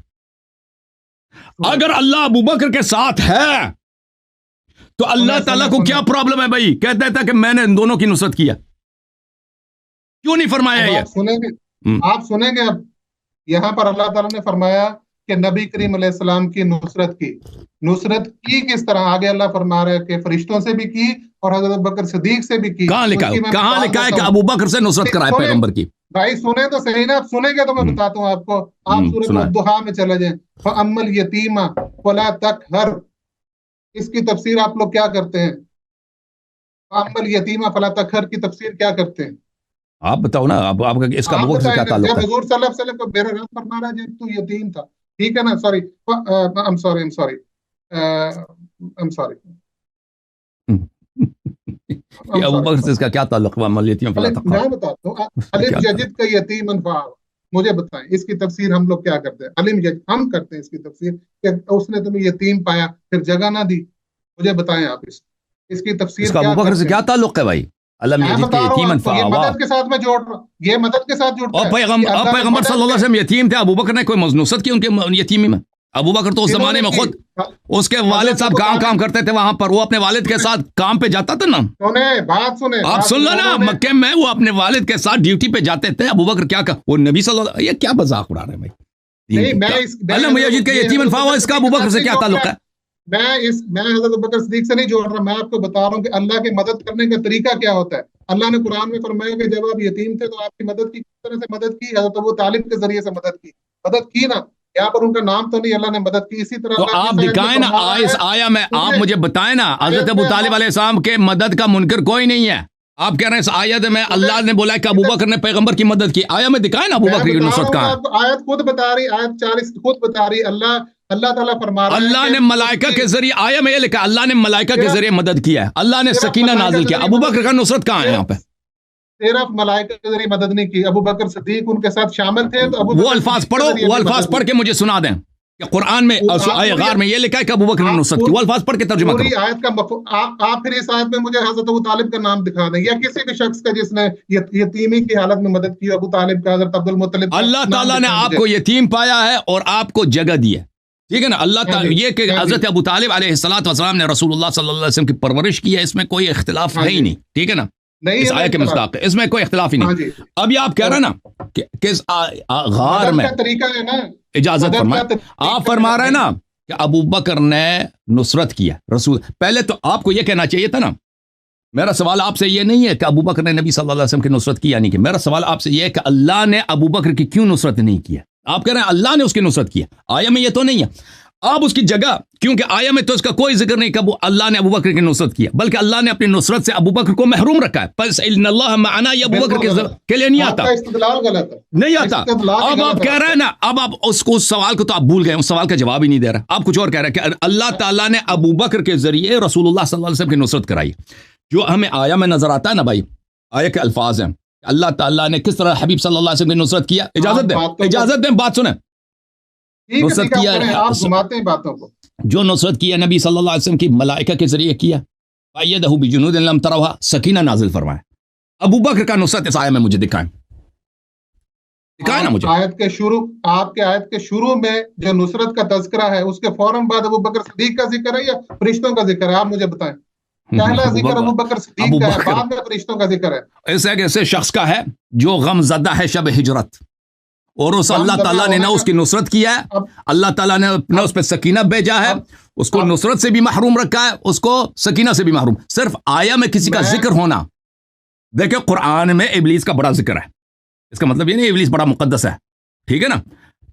اگر اللہ ابو بکر کے ساتھ ہے تو اللہ تعالیٰ کو کیا پرابلم ہے بھائی؟ کہتا تھا کہ میں نے ان دونوں کی نصرت کیا, کیوں نہیں فرمایا یہ؟ آپ سنیں گے. اب یہاں پر اللہ تعالیٰ نے فرمایا کہ نبی کریم علیہ السلام کی نصرت کی کس طرح؟ آگے اللہ فرما رہا ہے کہ فرشتوں سے بھی کی اور حضرت بکر صدیق سے بھی کی. کہاں لکھا ہے کہ ابو بکر سے نصرت کرائے پیغمبر کی؟ بھائی سنیں تو صحیح نا, آپ سنیں گے تو میں بتاتا ہوں آپ کو. آپ سورۃ الضحیٰ میں چلے جائیں, فَأَمَّا الْيَتِيمَ فَلَا تَقْهَرْ, اس کی تفسیر آپ لوگ کیا کرتے ہیں؟ فَأَمَّا الْيَتِيمَ فَلَا تَقْهَرْ کی تفسیر کیا کرتے ہیں؟ آپ بتاؤ نا, آپ کا اس کا ابو بکر سے کیا تعلق ہے؟ حضور صلی اللہ علیہ وسلم کو میرا رب فرما رہا ہے جب تو یتیم تھا, ٹھیک ہے نا. سوری ابو بکر سے اس کا کیا تعلق ہے؟ میں بتاتا ہوں. علم یجد کا یتیمن فآویٰ, مجھے بتائیں اس کی تفسیر ہم لوگ کیا کرتے ہیں؟ علم یجد ہم کرتے ہیں اس کی تفسیر کہ اس نے تمہیں یتیم پایا پھر جگہ نہ دی. مجھے بتائیں آپ اس کی تفسیر. اس کا ابو بکر سے کیا تعلق ہے بھائی؟ علم یجد کا یتیمن فآویٰ, یہ مدد کے ساتھ میں جوڑ رہا ہوں, یہ مدد کے ساتھ جوڑتا ہے. پیغمبر صلی اللہ علیہ وسلم یتیم تھے, ابو بکر نے کوئی نصرت کی ان کے یتیمی میں؟ ابو بکر تو اس زمانے میں خود اس کے والد صاحب کام کرتے تھے وہاں پر, وہ اپنے والد کے ساتھ کام پہ جاتا تھا نا. بات سنیں, آپ سن لو نا, مکے میں وہ اپنے والد کے ساتھ ڈیوٹی پہ جاتے تھے. ابو بکر کیا وہ نبی صلی اللہ علیہ وسلم, یہ کیا مذاق اڑا رہے ہیں بھائی؟ علم یجد کا یتیمن فآویٰ, اس کا ابو بکر سے کیا تعلق ہے؟ میں حضرت بکر صدیق سے نہیں جوڑ رہا, میں آپ کو بتا رہا ہوں کہ اللہ کی مدد کرنے کا طریقہ کیا ہوتا ہے. اللہ نے قرآن میں فرمایا کہ جب آپ یتیم تھے تو آپ کی مدد کی, کس طرح سے مدد کی؟ حضرت ابو طالب کے ذریعے سے مدد کی نا. یہاں پر ان کا نام تو نہیں, اللہ نے مدد کی. اسی طرح تو آپ دکھائیں نا اس آیا میں, آپ مجھے بتائیں نا, حضرت ابو طالب علیہ السلام کے مدد کا منکر کوئی نہیں ہے. آپ کہہ رہے ہیں اس آیت میں اللہ نے بولا کہ ابو بکر نے پیغمبر کی مدد کی, آیا میں دکھائیں نا ابو بکر کی نصرت کہاں ہے؟ آیت خود بتا رہی, آیت 40 خود بتا رہی. اللہ تعالیٰ فرما رہا ہے اللہ نے ملائکہ کے ذریعے, آیا میں یہ لکھا اللہ نے ملائکہ کے ذریعے مدد کیا ہے, اللہ نے سکینہ نازل کیا. ابو بکر کا نصرت کہاں ہے یہاں پہ؟ صرف ملائکہ کے ذریعے مدد نہیں کی, ابو بکر صدیق ان کے ساتھ شامل تھے. تو وہ الفاظ پڑھو, وہ الفاظ پڑھ کے مجھے سنا دیں کہ قرآن میں آیہ غار میں یہ لکھا ہے کہ ابو بکر نے نصرت کی. وہ الفاظ پڑھ کے ترجمہ کرو. آیت کا آپ پھر اس آیت میں مجھے حضرت ابو طالب کا نام دکھا دیں, یا کسی بھی شخص کا جس نے یتیمی کی حالت میں مدد کی. ابو طالب کا, حضرت عبد المطلب. اللہ تعالیٰ نے آپ کو یتیم پایا ہے اور آپ کو جگہ دی ہے, ٹھیک ہے نا. اللہ تعالیٰ یہ کہ حضرت ابو طالب علیہ السلام نے رسول اللہ صلی اللہ علیہ وسلم کی پرورش کی ہے, اس میں کوئی اختلاف ہے ہی نہیں, ٹھیک ہے نا. اس آیت کے مصداق اس میں کوئی اختلاف ہی نہیں. اب یہ آپ کہہ رہے ہیں نا کہ کس غار میں طریقہ ہے نا, اجازت فرمائے, آپ فرما رہے ہیں نا کہ ابو بکر نے نصرت کیا رسول. پہلے تو آپ کو یہ کہنا چاہیے تھا نا, میرا سوال آپ سے یہ نہیں ہے کہ ابو بکر نے نبی صلی اللہ علیہ وسلم کی نصرت کی یا نہیں کی. میرا سوال آپ سے یہ ہے کہ اللہ نے ابو بکر کی کیوں نصرت نہیں کیا؟ آپ کہہ رہے ہیں اللہ نے اس کی نصرت کیا, آیا میں یہ تو نہیں ہے. آپ اس کی جگہ, کیونکہ آیا میں تو اس کا کوئی ذکر نہیں کہ اللہ نے ابو بکر کی نصرت کیا, بلکہ اللہ نے اپنی نصرت سے ابو بکر کو محروم رکھا ہے. پس ان اللہ معنا یہ ابو بکر کے لیے نہیں آتا, نہیں آتا. اب آپ کہہ رہے ہیں نا, اب آپ اس سوال کو تو آپ بھول گئے, اس سوال کا جواب ہی نہیں دے رہا. آپ کچھ اور کہہ رہے ہیں کہ اللہ تعالیٰ نے ابو بکر کے ذریعے رسول اللہ صلی اللہ علیہ وسلم کی نصرت کرائی. جو ہمیں آیا میں نظر آتا ہے نا بھائی, آیا کے الفاظ ہیں, اللہ تعالیٰ نے کس طرح حبیب صلی اللہ علیہ وسلم کی نصرت کیا. اجازت دیں بات سنیں. نصرت کیا ہے باتوں کو, جو نصرت کیا نبی صلی اللہ علیہ وسلم کی ملائکہ کے ذریعے کیا. فَأَيَّدَهُ بِجُنُودٍ لَمْ تَرَوْهَا, سکینہ نازل فرمائے. ابو بکر کا نصرت اس آیت میں مجھے دکھائیں نا مجھے. آپ کے آیت کے شروع میں جو نصرت کا تذکرہ ہے اس کے فوراً بعد ابو بکر صدیق کا ذکر ہے یا فرشتوں کا ذکر ہے؟ آپ مجھے بتائیں. پہلا ذکر ابو بکر صدیق کا ہے, بعد میں فرشتوں کا ذکر ہے. ایسے شخص کا ہے جو غم زدہ ہے شب ہجرت, اور اس اللہ تعالیٰ نے نہ اس کی نصرت کیا ہے, اللہ تعالیٰ نے نہ اس پہ سکینہ بھیجا ہے, اس کو نصرت سے بھی محروم رکھا ہے, اس کو سکینہ سے بھی محروم. صرف آیا میں کسی کا ذکر ہونا, دیکھیں قرآن میں ابلیس کا بڑا ذکر ہے, اس کا مطلب یہ نہیں ابلیس بڑا مقدس ہے, ٹھیک ہے نا.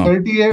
38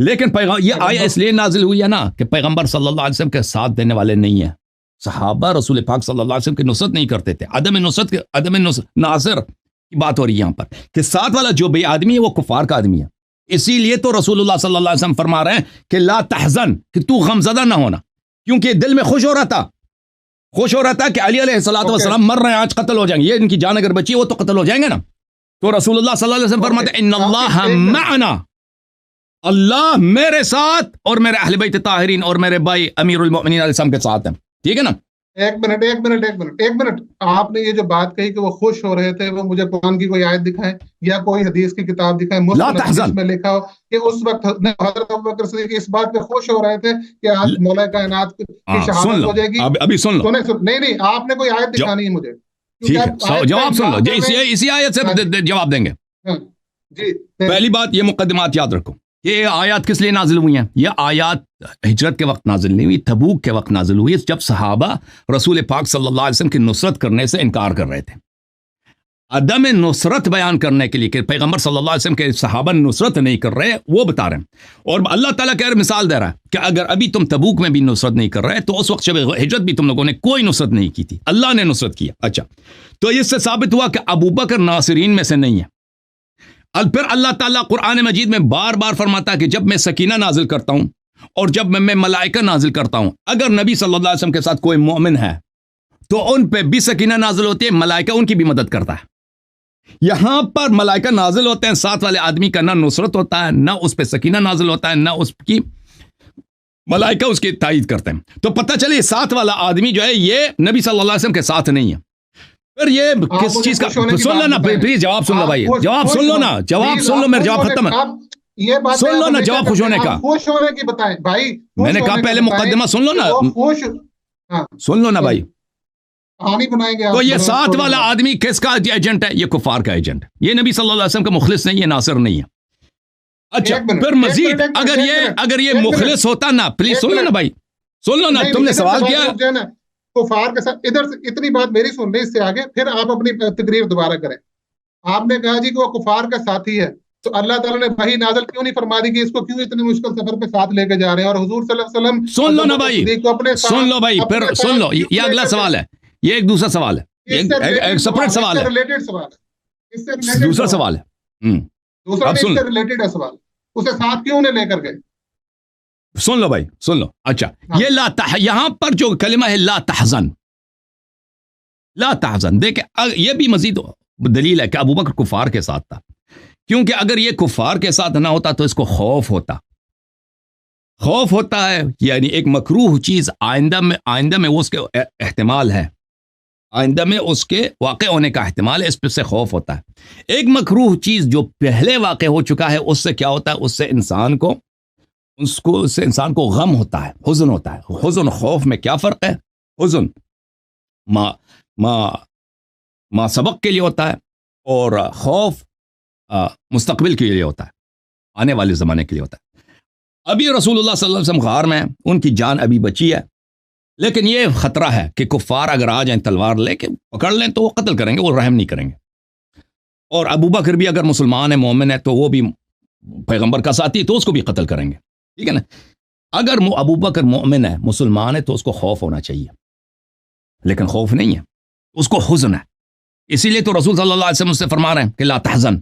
لیکن یہ آیا اس لیے نازل ہوئی ہے نا کہ پیغمبر صلی اللہ علیہ وسلم کے ساتھ دینے والے نہیں ہیں. صحابہ رسول پاک صلی اللہ علیہ وسلم کی نصرت نہیں کرتے تھے. عدم نصرت ناصر کی بات ہو رہی ہے یہاں پر کہ ساتھ والا جو بھی آدمی ہے وہ کفار کا آدمی ہے. اسی لیے تو رسول اللہ صلی اللہ علیہ وسلم فرما رہے ہیں کہ لا تحزن، کہ تو غمزدہ نہ ہونا، کیونکہ دل میں خوش ہو رہا تھا کہ علی علیہ الصلوۃ والسلام مر رہے ہیں، آج قتل ہو جائیں گے، یہ ان کی جان اگر بچی وہ تو قتل ہو جائیں گے نا. تو رسول اللہ صلی اللہ علیہ وسلم فرماتے ہیں ان اللہ معنا، اللہ میرے ساتھ اور میرے اہل بیت طاہرین اور میرے بھائی امیر المؤمنین علیہ السلام کے ساتھ ہیں. ٹھیک ہے نا. ایک منٹ آپ نے یہ جو بات کہی کہ وہ خوش ہو رہے تھے، وہ مجھے قرآن کی کوئی آیت دکھائیں یا کوئی حدیث کی کتاب دکھائیں مسلم میں لکھا ہو کہ اس وقت حضرت ابوبکر صدیق اس بات پہ خوش ہو رہے تھے کہ آج مولا کائنات کی شہادت ہو جائے گی. ابھی سن لو. نہیں آپ نے کوئی آیت دکھانی ہے مجھے. ٹھیک ہے، جواب سن لو، اسی آیت سے جواب دیں گے. جی پہلی بات یہ مقدمات یاد رکھو. یہ آیات کس لیے نازل ہوئی ہیں؟ یہ آیات ہجرت کے وقت نازل نہیں ہوئی، تبوک کے وقت نازل ہوئی، جب صحابہ رسول پاک صلی اللہ علیہ وسلم کی نصرت کرنے سے انکار کر رہے تھے. عدم نصرت بیان کرنے کے لیے کہ پیغمبر صلی اللہ علیہ وسلم کے صحابہ نصرت نہیں کر رہے، وہ بتا رہے ہیں. اور اللہ تعالیٰ کہہ رہے، مثال دے رہا ہے کہ اگر ابھی تم تبوک میں بھی نصرت نہیں کر رہے تو اس وقت جب ہجرت بھی تم لوگوں نے کوئی نصرت نہیں کی تھی، اللہ نے نصرت کیا. اچھا، تو اس سے ثابت ہوا کہ ابوبکر ناصرین میں سے نہیں ہے. پھر اللہ تعالیٰ قرآن مجید میں بار بار فرماتا ہے کہ جب میں سکینہ نازل کرتا ہوں اور جب میں ملائکہ نازل کرتا ہوں، اگر نبی صلی اللہ علیہ وسلم کے ساتھ کوئی مومن ہے تو ان پہ بھی سکینہ نازل ہوتی ہے، ملائکہ ان کی بھی مدد کرتا ہے. یہاں پر ملائکہ نازل ہوتے ہیں، ساتھ والے آدمی کا نہ نصرت ہوتا ہے، نہ اس پہ سکینہ نازل ہوتا ہے، نہ اس کی ملائکہ اس کی تائید کرتے ہیں. تو پتہ چلے ساتھ والا آدمی جو ہے یہ نبی صلی اللہ علیہ وسلم کے ساتھ نہیں ہے. پھر یہ کس چیز کا سن لو نا پلیز، جواب سن لو بھائی، جواب سن لو نا، جواب سن لو، میرا جواب ختم ہے. سن لو نا جواب خوش ہونے کا. خوش ہونے کی بتائیں بھائی، میں نے کہا پہلے مقدمہ سن لو نا، سن لو نا بھائی. تو یہ ساتھ والا آدمی کس کا ایجنٹ ہے؟ یہ کفار کا ایجنٹ ہے. یہ نبی صلی اللہ علیہ وسلم کا مخلص نہیں، یہ ناصر نہیں ہے. اچھا پھر مزید اگر یہ مخلص ہوتا نا، پلیز سن لو نا بھائی، سن لو نا، تم نے سوال کیا کفار کے ساتھ. ادھر سے اتنی بات میری سن لیں، اس سے آگے پھر آپ اپنی تقریر دوبارہ کریں. آپ نے کہا جی کہ وہ کفار کا ساتھی ہے، تو اللہ تعالیٰ نے وحی نازل کیوں نہیں فرما دی کہ اس کو کیوں اتنی مشکل سفر پہ ساتھ لے کے جا رہے ہیں؟ اور حضور صلی اللہ علیہ وسلم سن لو نا بھائی، سن لو بھائی، پھر سن لو. یہ اگلا سوال ہے، یہ ایک دوسرا سوال ہے، ایک سپریٹ سوال ہے، دوسرا سوال ہے. دوسرا اس سے ریلیٹڈ ہے سوال، اسے ساتھ کیوں نہیں لے کر گئے؟ سن لو بھائی، سن لو. اچھا یہ یہاں پر جو کلمہ ہے لا تحزن، لا تحزن، دیکھیں یہ بھی مزید دلیل ہے کہ ابوبکر کفار کے ساتھ تھا. کیونکہ اگر یہ کفار کے ساتھ نہ ہوتا تو اس کو خوف ہوتا ہے، یعنی ایک مکروہ چیز آئندہ میں اس کے احتمال ہے، آئندہ میں اس کے واقع ہونے کا احتمال ہے، اس پہ سے خوف ہوتا ہے. ایک مکروہ چیز جو پہلے واقع ہو چکا ہے اس سے کیا ہوتا ہے؟ اس سے انسان کو غم ہوتا ہے، حزن ہوتا ہے. حزن خوف میں کیا فرق ہے؟ حزن ما سبق کے لیے ہوتا ہے اور خوف مستقبل کے لیے ہوتا ہے، آنے والے زمانے کے لیے ہوتا ہے. ابھی رسول اللہ صلی اللہ علیہ وسلم غار میں ہیں، ان کی جان ابھی بچی ہے، لیکن یہ خطرہ ہے کہ کفار اگر آ جائیں تلوار لے کے پکڑ لیں تو وہ قتل کریں گے، وہ رحم نہیں کریں گے. اور ابوبکر بھی اگر مسلمان ہے، مومن ہے، تو وہ بھی پیغمبر کا ساتھی، تو اس کو بھی قتل کریں گے. ٹھیک ہے نا. اگر ابوبکر مومن ہے، مسلمان ہے، تو اس کو خوف ہونا چاہیے، لیکن خوف نہیں ہے، اس کو حزن ہے. اسی لیے تو رسول صلی اللہ علیہ وسلم اس سے فرما رہے ہیں کہ لا تحزن،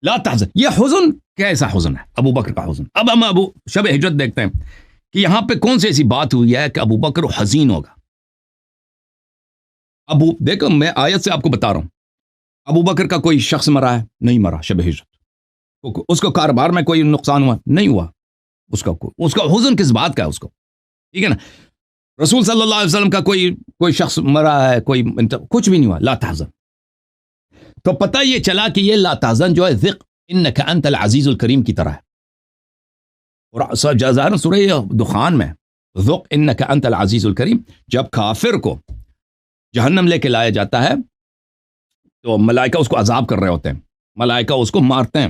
لا تحزن. یہ حزن کیسا حزن ہے؟ ابو بکر کا حزن. اب ہم شب ہجرت دیکھتے ہیں کہ یہاں پہ کون سی ایسی بات ہوئی ہے کہ ابو بکر حزین ہوگا. دیکھو میں آیت سے آپ کو بتا رہا ہوں، ابو بکر کا کوئی شخص مرا ہے؟ نہیں مرا. شب ہجرت اس کو کاروبار میں کوئی نقصان ہوا؟ نہیں ہوا. اس کا حزن کس بات کا ہے اس کو؟ ٹھیک ہے نا. رسول صلی اللہ علیہ وسلم کا کوئی شخص مرا ہے، کچھ بھی نہیں ہوا. لا تحزن. تو پتہ یہ چلا کہ یہ لا تحزن جو ہے ذق انک انت العزیز الکریم کی طرح ہے. اور ظاہر سورہ دخان میں ذق انک انت العزیز الکریم، جب کافر کو جہنم لے کے لایا جاتا ہے تو ملائکہ اس کو عذاب کر رہے ہوتے ہیں، ملائکہ اس کو مارتے ہیں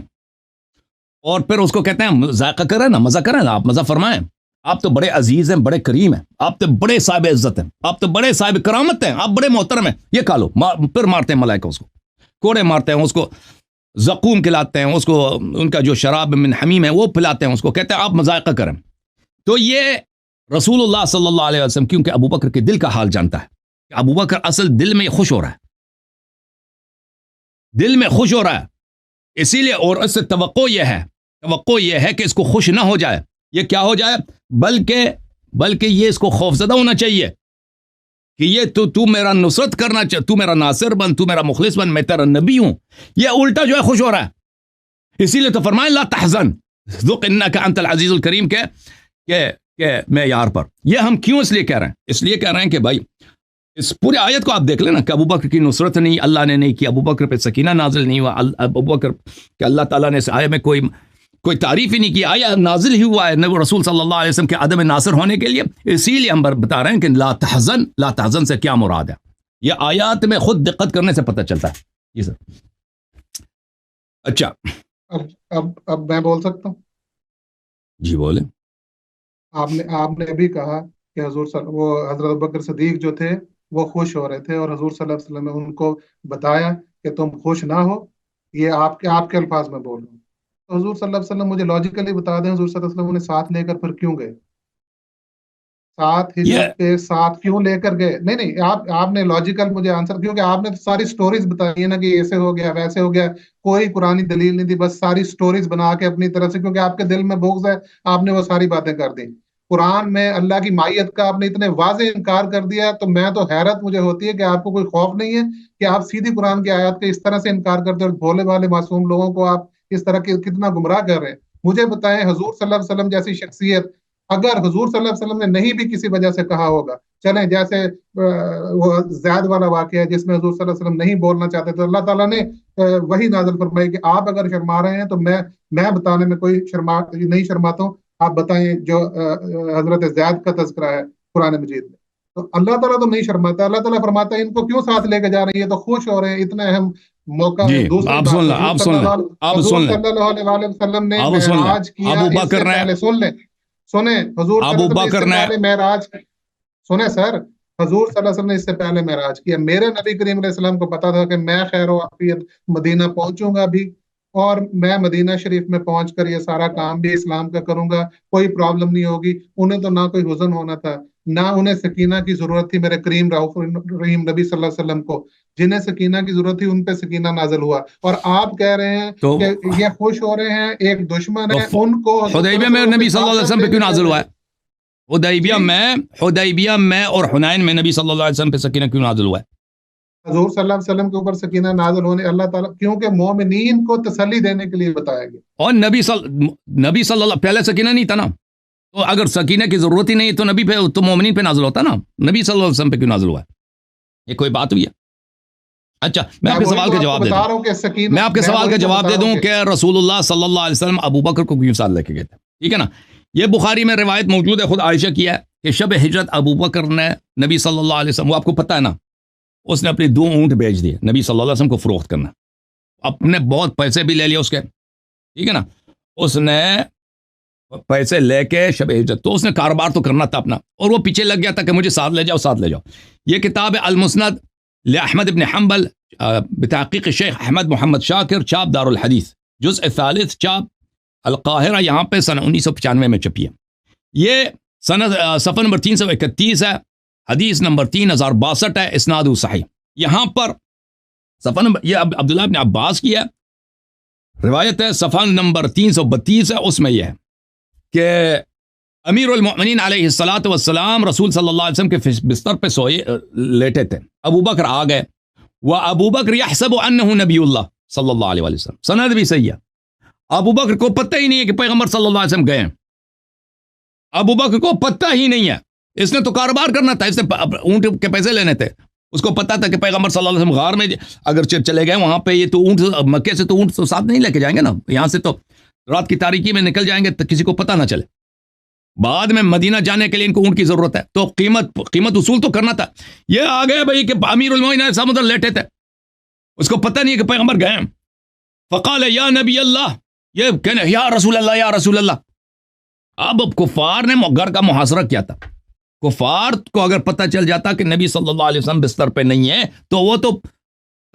اور پھر اس کو کہتے ہیں ذائقہ کریں نا، مزہ کریں نا، آپ مزہ فرمائیں، آپ تو بڑے عزیز ہیں، بڑے کریم ہیں، آپ تو بڑے صاحب عزت ہیں، آپ تو بڑے صاحب کرامت ہیں، آپ بڑے محترم ہیں، یہ کھا لو. پھر مارتے ہیں ملائکہ، اس کو کوڑے مارتے ہیں، اس کو زقوم کھلاتے ہیں اس کو، ان کا جو شراب من حمیم ہے وہ پلاتے ہیں اس کو، کہتے ہیں آپ مذائقہ کریں. تو یہ رسول اللہ صلی اللہ علیہ وسلم کیونکہ ابو بکر کے دل کا حال جانتا ہے کہ ابو بکر اصل دل میں خوش ہو رہا ہے، دل میں خوش ہو رہا ہے، اسی لیے، اور اس سے توقع یہ ہے کہ اس کو خوش نہ ہو جائے، یہ کیا ہو جائے، بلکہ یہ اس کو خوفزدہ ہونا چاہیے کہ یہ تو میرا نصرت کرنا چاہے، تو میرا ناصر بن، تو میرا مخلص بن، میں تیرا نبی ہوں. یہ الٹا جو ہے خوش ہو رہا ہے. اسی لیے تو فرمائے لا تحزن ذق انک انت العزیز الکریم کہ میں یار پر. یہ ہم کیوں اس لیے کہہ رہے ہیں؟ اس لیے کہہ رہے ہیں کہ بھائی اس پورے آیت کو آپ دیکھ لیں نا کہ ابو بکر کی نصرت نہیں، اللہ نے نہیں کی، ابو بکر پہ سکینہ نازل نہیں ہوا، ابو بکر کہ اللہ تعالیٰ نے اس آیت میں کوئی تعریف ہی نہیں کی، آیا نازل ہی ہوا ہے نبی رسول صلی اللہ علیہ وسلم کے عدم ناصر ہونے کے لیے. اسی لیے ہم بتا رہے ہیں کہ لا تحزن سے کیا مراد ہے. یہ آیات میں خود دقت کرنے سے پتہ چلتا ہے. جی سر. اچھا اب میں بول سکتا ہوں؟ جی بولیں. آپ نے ابھی کہا کہ وہ حضرت ابوبکر صدیق جو تھے وہ خوش ہو رہے تھے اور حضور صلی اللہ علیہ وسلم نے ان کو بتایا کہ تم خوش نہ ہو. یہ آپ کے الفاظ میں بول رہا ہوں. تو حضور صلی اللہ علیہ وسلم مجھے لاجیکلی بتا دیں، حضور صلی اللہ علیہ وسلم انہیں ساتھ لے کر پھر کیوں گئے؟ ہجرت پہ ساتھ کیوں لے کر گئے؟ نہیں آپ نے لاجیکل مجھے آنسر، کیونکہ آپ نے تو ساری سٹوریز بتائی ہے نا کہ ایسے ہو گیا ویسے ہو گیا، کوئی قرآنی دلیل نہیں دی، بس ساری سٹوریز بنا کے اپنی طرف سے، کیونکہ آپ کے دل میں بغض ہے آپ نے وہ ساری باتیں کر دی. قرآن میں اللہ کی مائیت کا آپ نے اتنے واضح انکار کر دیا، تو میں تو حیرت مجھے ہوتی ہے کہ آپ کو کوئی خوف نہیں ہے کہ آپ سیدھی قرآن کی آیات کے اس طرح سے انکار کرتے اور بھولے والے معصوم لوگوں کو آپ اس طرح کتنا گمراہ کر رہے ہیں. مجھے بتائیں حضور صلی اللہ علیہ وسلم جیسی شخصیت اگر حضور صلی اللہ علیہ وسلم نے نہیں بھی کسی وجہ سے کہا ہوگا، چلیں جیسے وہ زید والا واقعہ ہے جس میں حضور صلی اللہ علیہ وسلم نہیں بولنا چاہتے تو اللہ تعالیٰ نے وہی نازل فرمائی کہ آپ اگر شرما رہے ہیں تو میں بتانے میں کوئی نہیں شرماتا ہوں، آپ بتائیں جو حضرت زید کا تذکرہ ہے قرآن مجید میں. تو اللہ تعالیٰ تو نہیں شرماتا، اللہ تعالیٰ فرماتا ہے ان کو کیوں ساتھ لے کے جا رہی ہے، تو خوش ہو رہے ہیں، اتنا اہم موقع ہے. دوسری آپ بات، سن لیں حضور صلی اللہ علیہ وسلم نے معراج کیا، ابو اس سے بکر نے پہلے سنیں حضور ابو بکر نے معراج، سنیں سر، حضور صلی اللہ علیہ وسلم نے اس سے پہلے معراج کیا. میرے نبی کریم علیہ السلام کو پتا تھا کہ میں خیر و عافیت مدینہ پہنچوں گا بھی، اور میں مدینہ شریف میں پہنچ کر یہ سارا کام بھی اسلام کا کروں گا، کوئی پرابلم نہیں ہوگی. انہیں تو نہ کوئی حزن ہونا تھا، نہ انہیں سکینہ کی ضرورت تھی. میرے کریم رؤوف رحیم نبی صلی اللہ علیہ وسلم کو جنہیں سکینہ کی ضرورت تھی ان پہ سکینہ نازل ہوا. اور آپ کہہ رہے ہیں کہ یہ خوش ہو رہے ہیں، ایک دشمن ہے ان کو. حدیبیہ میں نبی صلی اللہ علیہ وسلم پہ کیوں نازل ہوا ہے؟ حدیبیہ میں اور حنین میں نبی صلی اللہ علیہ وسلم پہ سکینہ کیوں نازل ہوا ہے؟ حضور صلی اللہ علیہ وسلم کے اوپر سکینہ نازل ہونے اللہ تعالیٰ کیونکہ مومنین کو تسلی دینے کے لیے بتایا گیا. اور نبی صلی اللہ پہلے سکینہ نہیں تھا نا، تو اگر سکینہ کی ضرورت ہی نہیں تو نبی پہ تو مومنین پہ نازل ہوتا نا. نبی صلی اللہ علیہ وسلم پہ کیوں نازل ہوا ہے؟ یہ کوئی بات ہوئی ہے؟ اچھا میں آپ کے سوال کا جواب دے دوں، میں آپ کے سوال کا جواب دے دوں کہ رسول اللہ صلی اللہ علیہ وسلم ابو بکر کو کیوں ساتھ لے کے گئے تھے؟ ٹھیک ہے نا. یہ بخاری میں روایت موجود ہے، خود عائشہ کی ہے کہ شب ہجرت ابو بکر نے نبی صلی اللہ علیہ وسلم، وہ آپ کو پتہ ہے نا، اس نے اپنے 2 اونٹ بیچ دیے نبی صلی اللہ علیہ وسلم کو فروخت کرنا، اپنے بہت پیسے بھی لے لیے اس کے، ٹھیک ہے نا. اس نے پیسے لے کے شب ہجرت، تو اس نے کاروبار تو کرنا تھا اپنا، اور وہ پیچھے لگ گیا تھا کہ مجھے ساتھ لے جاؤ. یہ کتاب ہے المسند لأحمد بن حنبل بتحقیق شیخ احمد محمد شاکر، چاپ دار الحدیث، جزء ثالث، چاپ القاہرہ، یہاں پہ سنہ 1995 میں چھپی ہے. یہ صفحہ نمبر 331 ہے، حدیث نمبر 3062 ہے، اسناد صحیح. یہاں پر صفحہ نمبر، یہ عبداللہ بن عباس کی ہے روایت ہے، صفحہ نمبر 332 ہے. اس میں یہ ہے کہ امیر المؤمنین علیہ الصلاۃ والسلام رسول صلی اللہ علیہ وسلم کے بستر پہ سوئے لیٹے تھے، ابو بکر آ گئے، وابو بکر یحسب انہ نبی اللہ صلی اللہ علیہ وسلم، سند بھی صحیح ہے. ابو بکر کو پتہ ہی نہیں ہے کہ پیغمبر صلی اللہ علیہ وسلم گئے ہیں، ابو بکر کو پتہ ہی نہیں ہے. اس نے تو کاروبار کرنا تھا، اس نے اونٹ کے پیسے لینے تھے، اس کو پتا تھا کہ پیغمبر صلی اللہ علیہ وسلم غار میں اگر چلے گئے وہاں پہ، یہ تو اونٹ مکے سے تو اونٹ تو ساتھ نہیں لے کے جائیں گے نا، یہاں سے تو رات کی تاریکی میں نکل جائیں گے تو کسی کو پتہ نہ چلے. بعد میں مدینہ جانے کے لیے ان کو اونٹ کی ضرورت ہے، تو قیمت اصول تو کرنا تھا. یہ آ گئے بھائی کہ امیر المومنین سمندر لیٹے تھے، اس کو پتہ نہیں کہ پیغمبر گئے ہیں. فقال یا نبی اللہ، یہ کہنے یا رسول اللہ، یا رسول اللہ. اب کفار نے گھر کا محاصرہ کیا تھا، کفار کو اگر پتہ چل جاتا کہ نبی صلی اللہ علیہ وسلم بستر پہ نہیں ہے تو وہ تو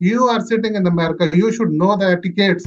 You are sitting in America, you should know the etiquettes.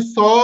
100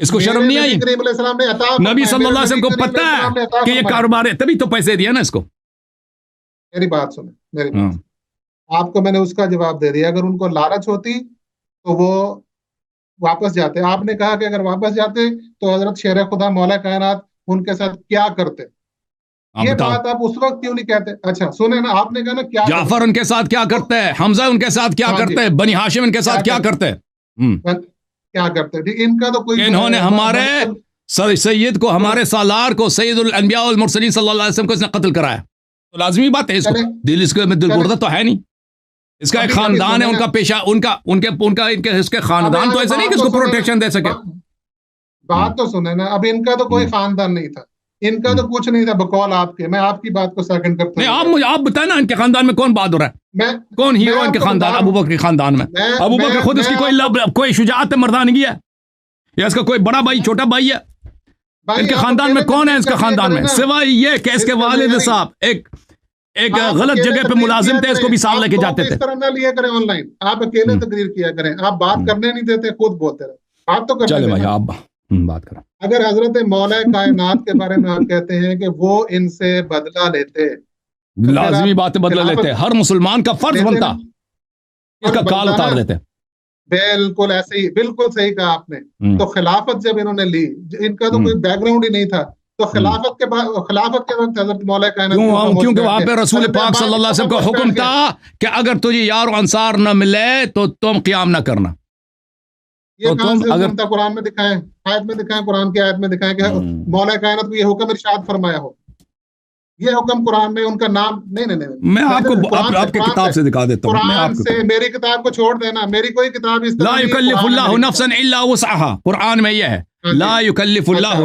اس کو شرم نہیں آئی؟ کریم علیہ السلام نے عطا نبی صلی اللہ علیہ وسلم کو پتہ ہے کہ یہ کاروبار ہے، تبھی تو پیسے دیا نا اس کو. میری بات سنیں، میری بات آپ کو میں نے اس کا جواب دے دیا. اگر ان کو لالچ ہوتی تو وہ واپس جاتے. آپ نے کہا کہ اگر واپس جاتے تو حضرت شیر خدا مولا کائنات ان کے ساتھ کیا کرتے. یہ بات آپ اس وقت کیوں نہیں کہتے؟ اچھا سنیں نا، آپ نے کہا نا کیا جعفر ان کے ساتھ کیا کرتے ہیں، حمزہ ان کے ساتھ کیا کرتے ہیں، بنی ہاشم ان کے ساتھ کیا کرتے ہیں، کیا کرتے. ان کا تو کوئی، انہوں نے ہمارے سید کو، ہمارے سالار کو، سید الانبیاء والمرسلین صلی اللہ علیہ وسلم کو اس نے قتل کرایا. تو لازمی بات ہے، اس کو دل، اس کے دل بردت تو ہے نہیں. اس کا ایک خاندان ہے، ان کا پیشہ، اس کے خاندان تو ایسا نہیں کہ اس کو پروٹیکشن دے سکے. بات تو سنیں نا، اب ان کا تو کوئی خاندان نہیں تھا، ان کا تو کچھ نہیں تھا بقول آپ کے. میں آپ کی بات کو سیکنڈ کرتا ہوں. آپ بتائیں نا ان کے خاندان میں کون بہادر ہے، کون ہیرو ان کے خاندان؟ ابو بکر کے خاندان میں ابو بکر خود اس کی کوئی شجاعت مردانگی ہے، یا اس کا کوئی بڑا بھائی چھوٹا بھائی ہے؟ ان کے خاندان میں کون ہے؟ اس کے خاندان میں سوائے یہ کہ اس کے والد صاحب ایک غلط جگہ پہ ملازم تھے، اس کو بھی ساتھ لے کے جاتے تھے. اس طرح نہ لیا کریں آن لائن، آپ اکیلے تقریر کیا کریں. آپ بات کرنے نہیں دیتے، خود بولتے رہے. آپ تو چلے بھائی آپ بات کریں. اگر حضرت مولا کائنات کے بارے میں آپ کہتے ہیں کہ وہ ان سے بدلہ لیتے، لازمی بات بدلہ لیتے، ہر مسلمان کا فرض بنتا اس کا کال اتار دیتے. بالکل ایسے ہی، بالکل صحیح کہا آپ نے. تو خلافت جب انہوں نے لی، ان کا تو کوئی بیک گراؤنڈ ہی نہیں تھا، تو خلافت کے وقت حضرت مولا کائنات کیونکہ وہاں پہ رسول پاک صلی اللہ علیہ وسلم کا حکم تھا کہ اگر تجھے یار و انصار نہ ملے تو تم قیام نہ کرنا. یہ کہاں سے حکم تھا؟ قرآن میں دکھائیں، آیت میں دکھائیں، قرآن کی آیت میں دکھائیں کہ مولا کائنات کو یہ حکم ارشاد فرمایا ہو. یہ حکم قرآن میں ان کا نام نہیں. میں آپ کو آپ کی کتاب سے دکھا دیتا ہوں. قرآن سے میری کتاب کو چھوڑ دینا، میری کوئی کتاب اس طرح لا یکلف اللہ نفسا الا وسعها، قرآن میں یہ ہے لا یکلف اللہ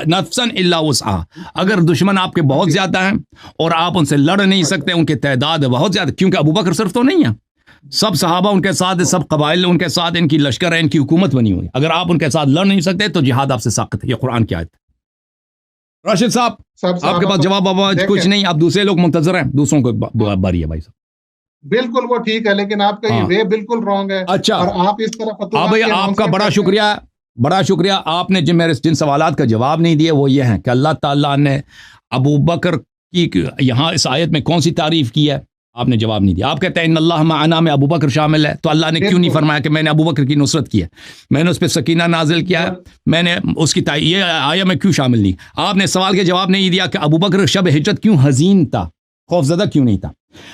نفسا الا وسعها. اگر دشمن آپ کے بہت زیادہ ہیں اور آپ ان سے لڑ نہیں سکتے، ان کی تعداد بہت زیادہ، کیونکہ ابو بکر صرف تو نہیں ہے، سب صحابہ ان کے ساتھ، سب قبائل ان کے ساتھ، ان کی لشکر ہے، ان کی حکومت بنی ہوئی. اگر آپ ان کے ساتھ لڑ نہیں سکتے تو جہاد آپ سے ساقط ہے. یہ قرآن کی آیت ہے. راشد صاحب آپ کے پاس جواب کچھ نہیں، آپ دوسرے لوگ منتظر ہیں، دوسروں کو باری ہے. بھائی صاحب بالکل وہ ٹھیک ہے، لیکن آپ کا یہ وے بالکل رانگ ہے. اچھا، اور آپ اس طرح بھائی آپ کا بڑا شکریہ. آپ نے جن سوالات کا جواب نہیں دیے وہ یہ ہیں کہ اللہ تعالیٰ نے ابو بکر کی یہاں اس آیت میں کون سی تعریف کی ہے، آپ نے جواب نہیں دیا. آپ کہتے ہیں ان اللہ معنا میں ابو بکر شامل ہے، تو اللہ نے کیوں نہیں فرمایا کہ میں نے ابو بکر کی نصرت کی ہے، میں نے اس پہ سکینہ نازل کیا ہے، میں نے اس کی یہ آیا میں کیوں شامل نہیں؟ آپ نے سوال کے جواب نہیں دیا کہ ابو بکر شب ہجرت کیوں حزین تھا، خوفزدہ کیوں نہیں تھا.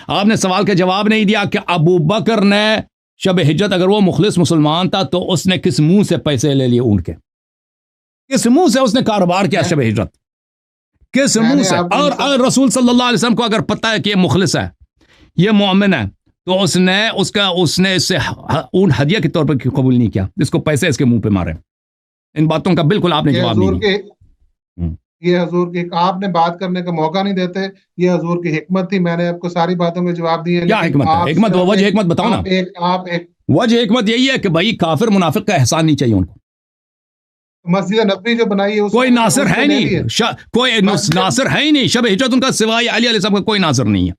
آپ نے سوال کے جواب نہیں دیا کہ ابو بکر نے شب ہجرت اگر وہ مخلص مسلمان تھا تو اس نے کس منہ سے پیسے لے لیے اونٹ کے، کس منہ سے اس نے کاروبار کیا شب ہجرت، کس منہ سے؟ اور اگر رسول صلی اللہ علیہ وسلم کو اگر پتہ ہے کہ یہ مخلص ہے، یہ مومن ہے، تو اس نے اس سے اونٹ ہدیہ کے طور پر کیوں قبول نہیں کیا، اس کو پیسے اس کے منہ پہ مارے؟ ان باتوں کا بالکل آپ نے جواب نہیں دیا. یہ حضور کی، آپ نے بات کرنے کا موقع نہیں دیتے. یہ حضور کی حکمت تھی، میں نے آپ کو ساری باتوں کے جواب دیے. کیا حکمت ہے؟ حکمت وجہ حکمت بتاؤ نا. وجہ حکمت یہی ہے کہ بھائی کافر منافق کا احسان نہیں چاہیے ان کو. مسجد نبوی جو بنائی ہے کوئی ناصر ہے نہیں، کوئی ناصر ہے ہی نہیں. شب ہجرت ان کا سوائے علی علیہ السلام کا کوئی ناصر نہیں ہے.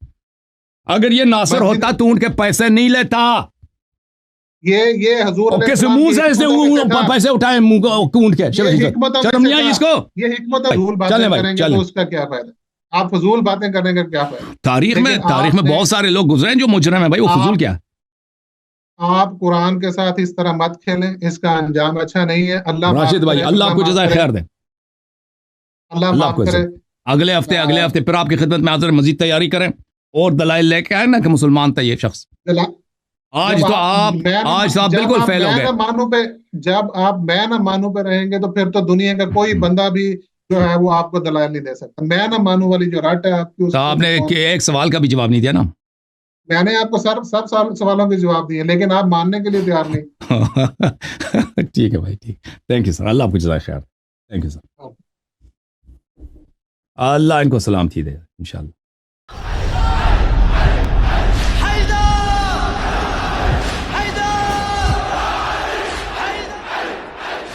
اگر یہ ناصر ہوتا تو ان کے پیسے نہیں لیتا. یہ حضور کس منہ سے اس نے پیسے اٹھائے اونٹ کے؟ شرم نہیں آئی اس کو؟ یہ حکمت فضول باتیں کریں گے تو اس کا کیا فائدہ؟ آپ فضول باتیں کرنے کا کیا فائدہ؟ تاریخ میں بہت سارے لوگ گزرے ہیں جو مجرم ہیں بھائی، وہ فضول کیا؟ آپ قرآن کے ساتھ اس طرح مت کھیلیں، اس کا انجام اچھا نہیں ہے. اللہ راشد بھائی اللہ آپ کو جزائے خیر دے. اللہ آپ کو اگلے ہفتے پھر آپ کی خدمت میں حاضر، مزید تیاری کریں اور دلائل لے کے آئے نا کہ مسلمان تھا یہ شخص. آج تو آپ بالکل فیل ہو گئے. جب آپ میں نہ مانو پہ رہیں گے تو پھر تو دنیا کا کوئی بندہ بھی جو ہے وہ آپ کو دلائل نہیں دے سکتا. میں نہ مانو والی جو رٹ ہے آپ کی، آپ نے ایک سوال کا بھی جواب نہیں دیا نا. میں نے آپ کو سب سوالوں کے جواب دیے، لیکن آپ ماننے کے لیے تیار نہیں. ٹھیک ہے بھائی، ٹھیک. تھینک یو سر، اللہ آپ کو جزائے خیر. Thank you sir. اللہ ان کو سلامتی دے انشاءاللہ.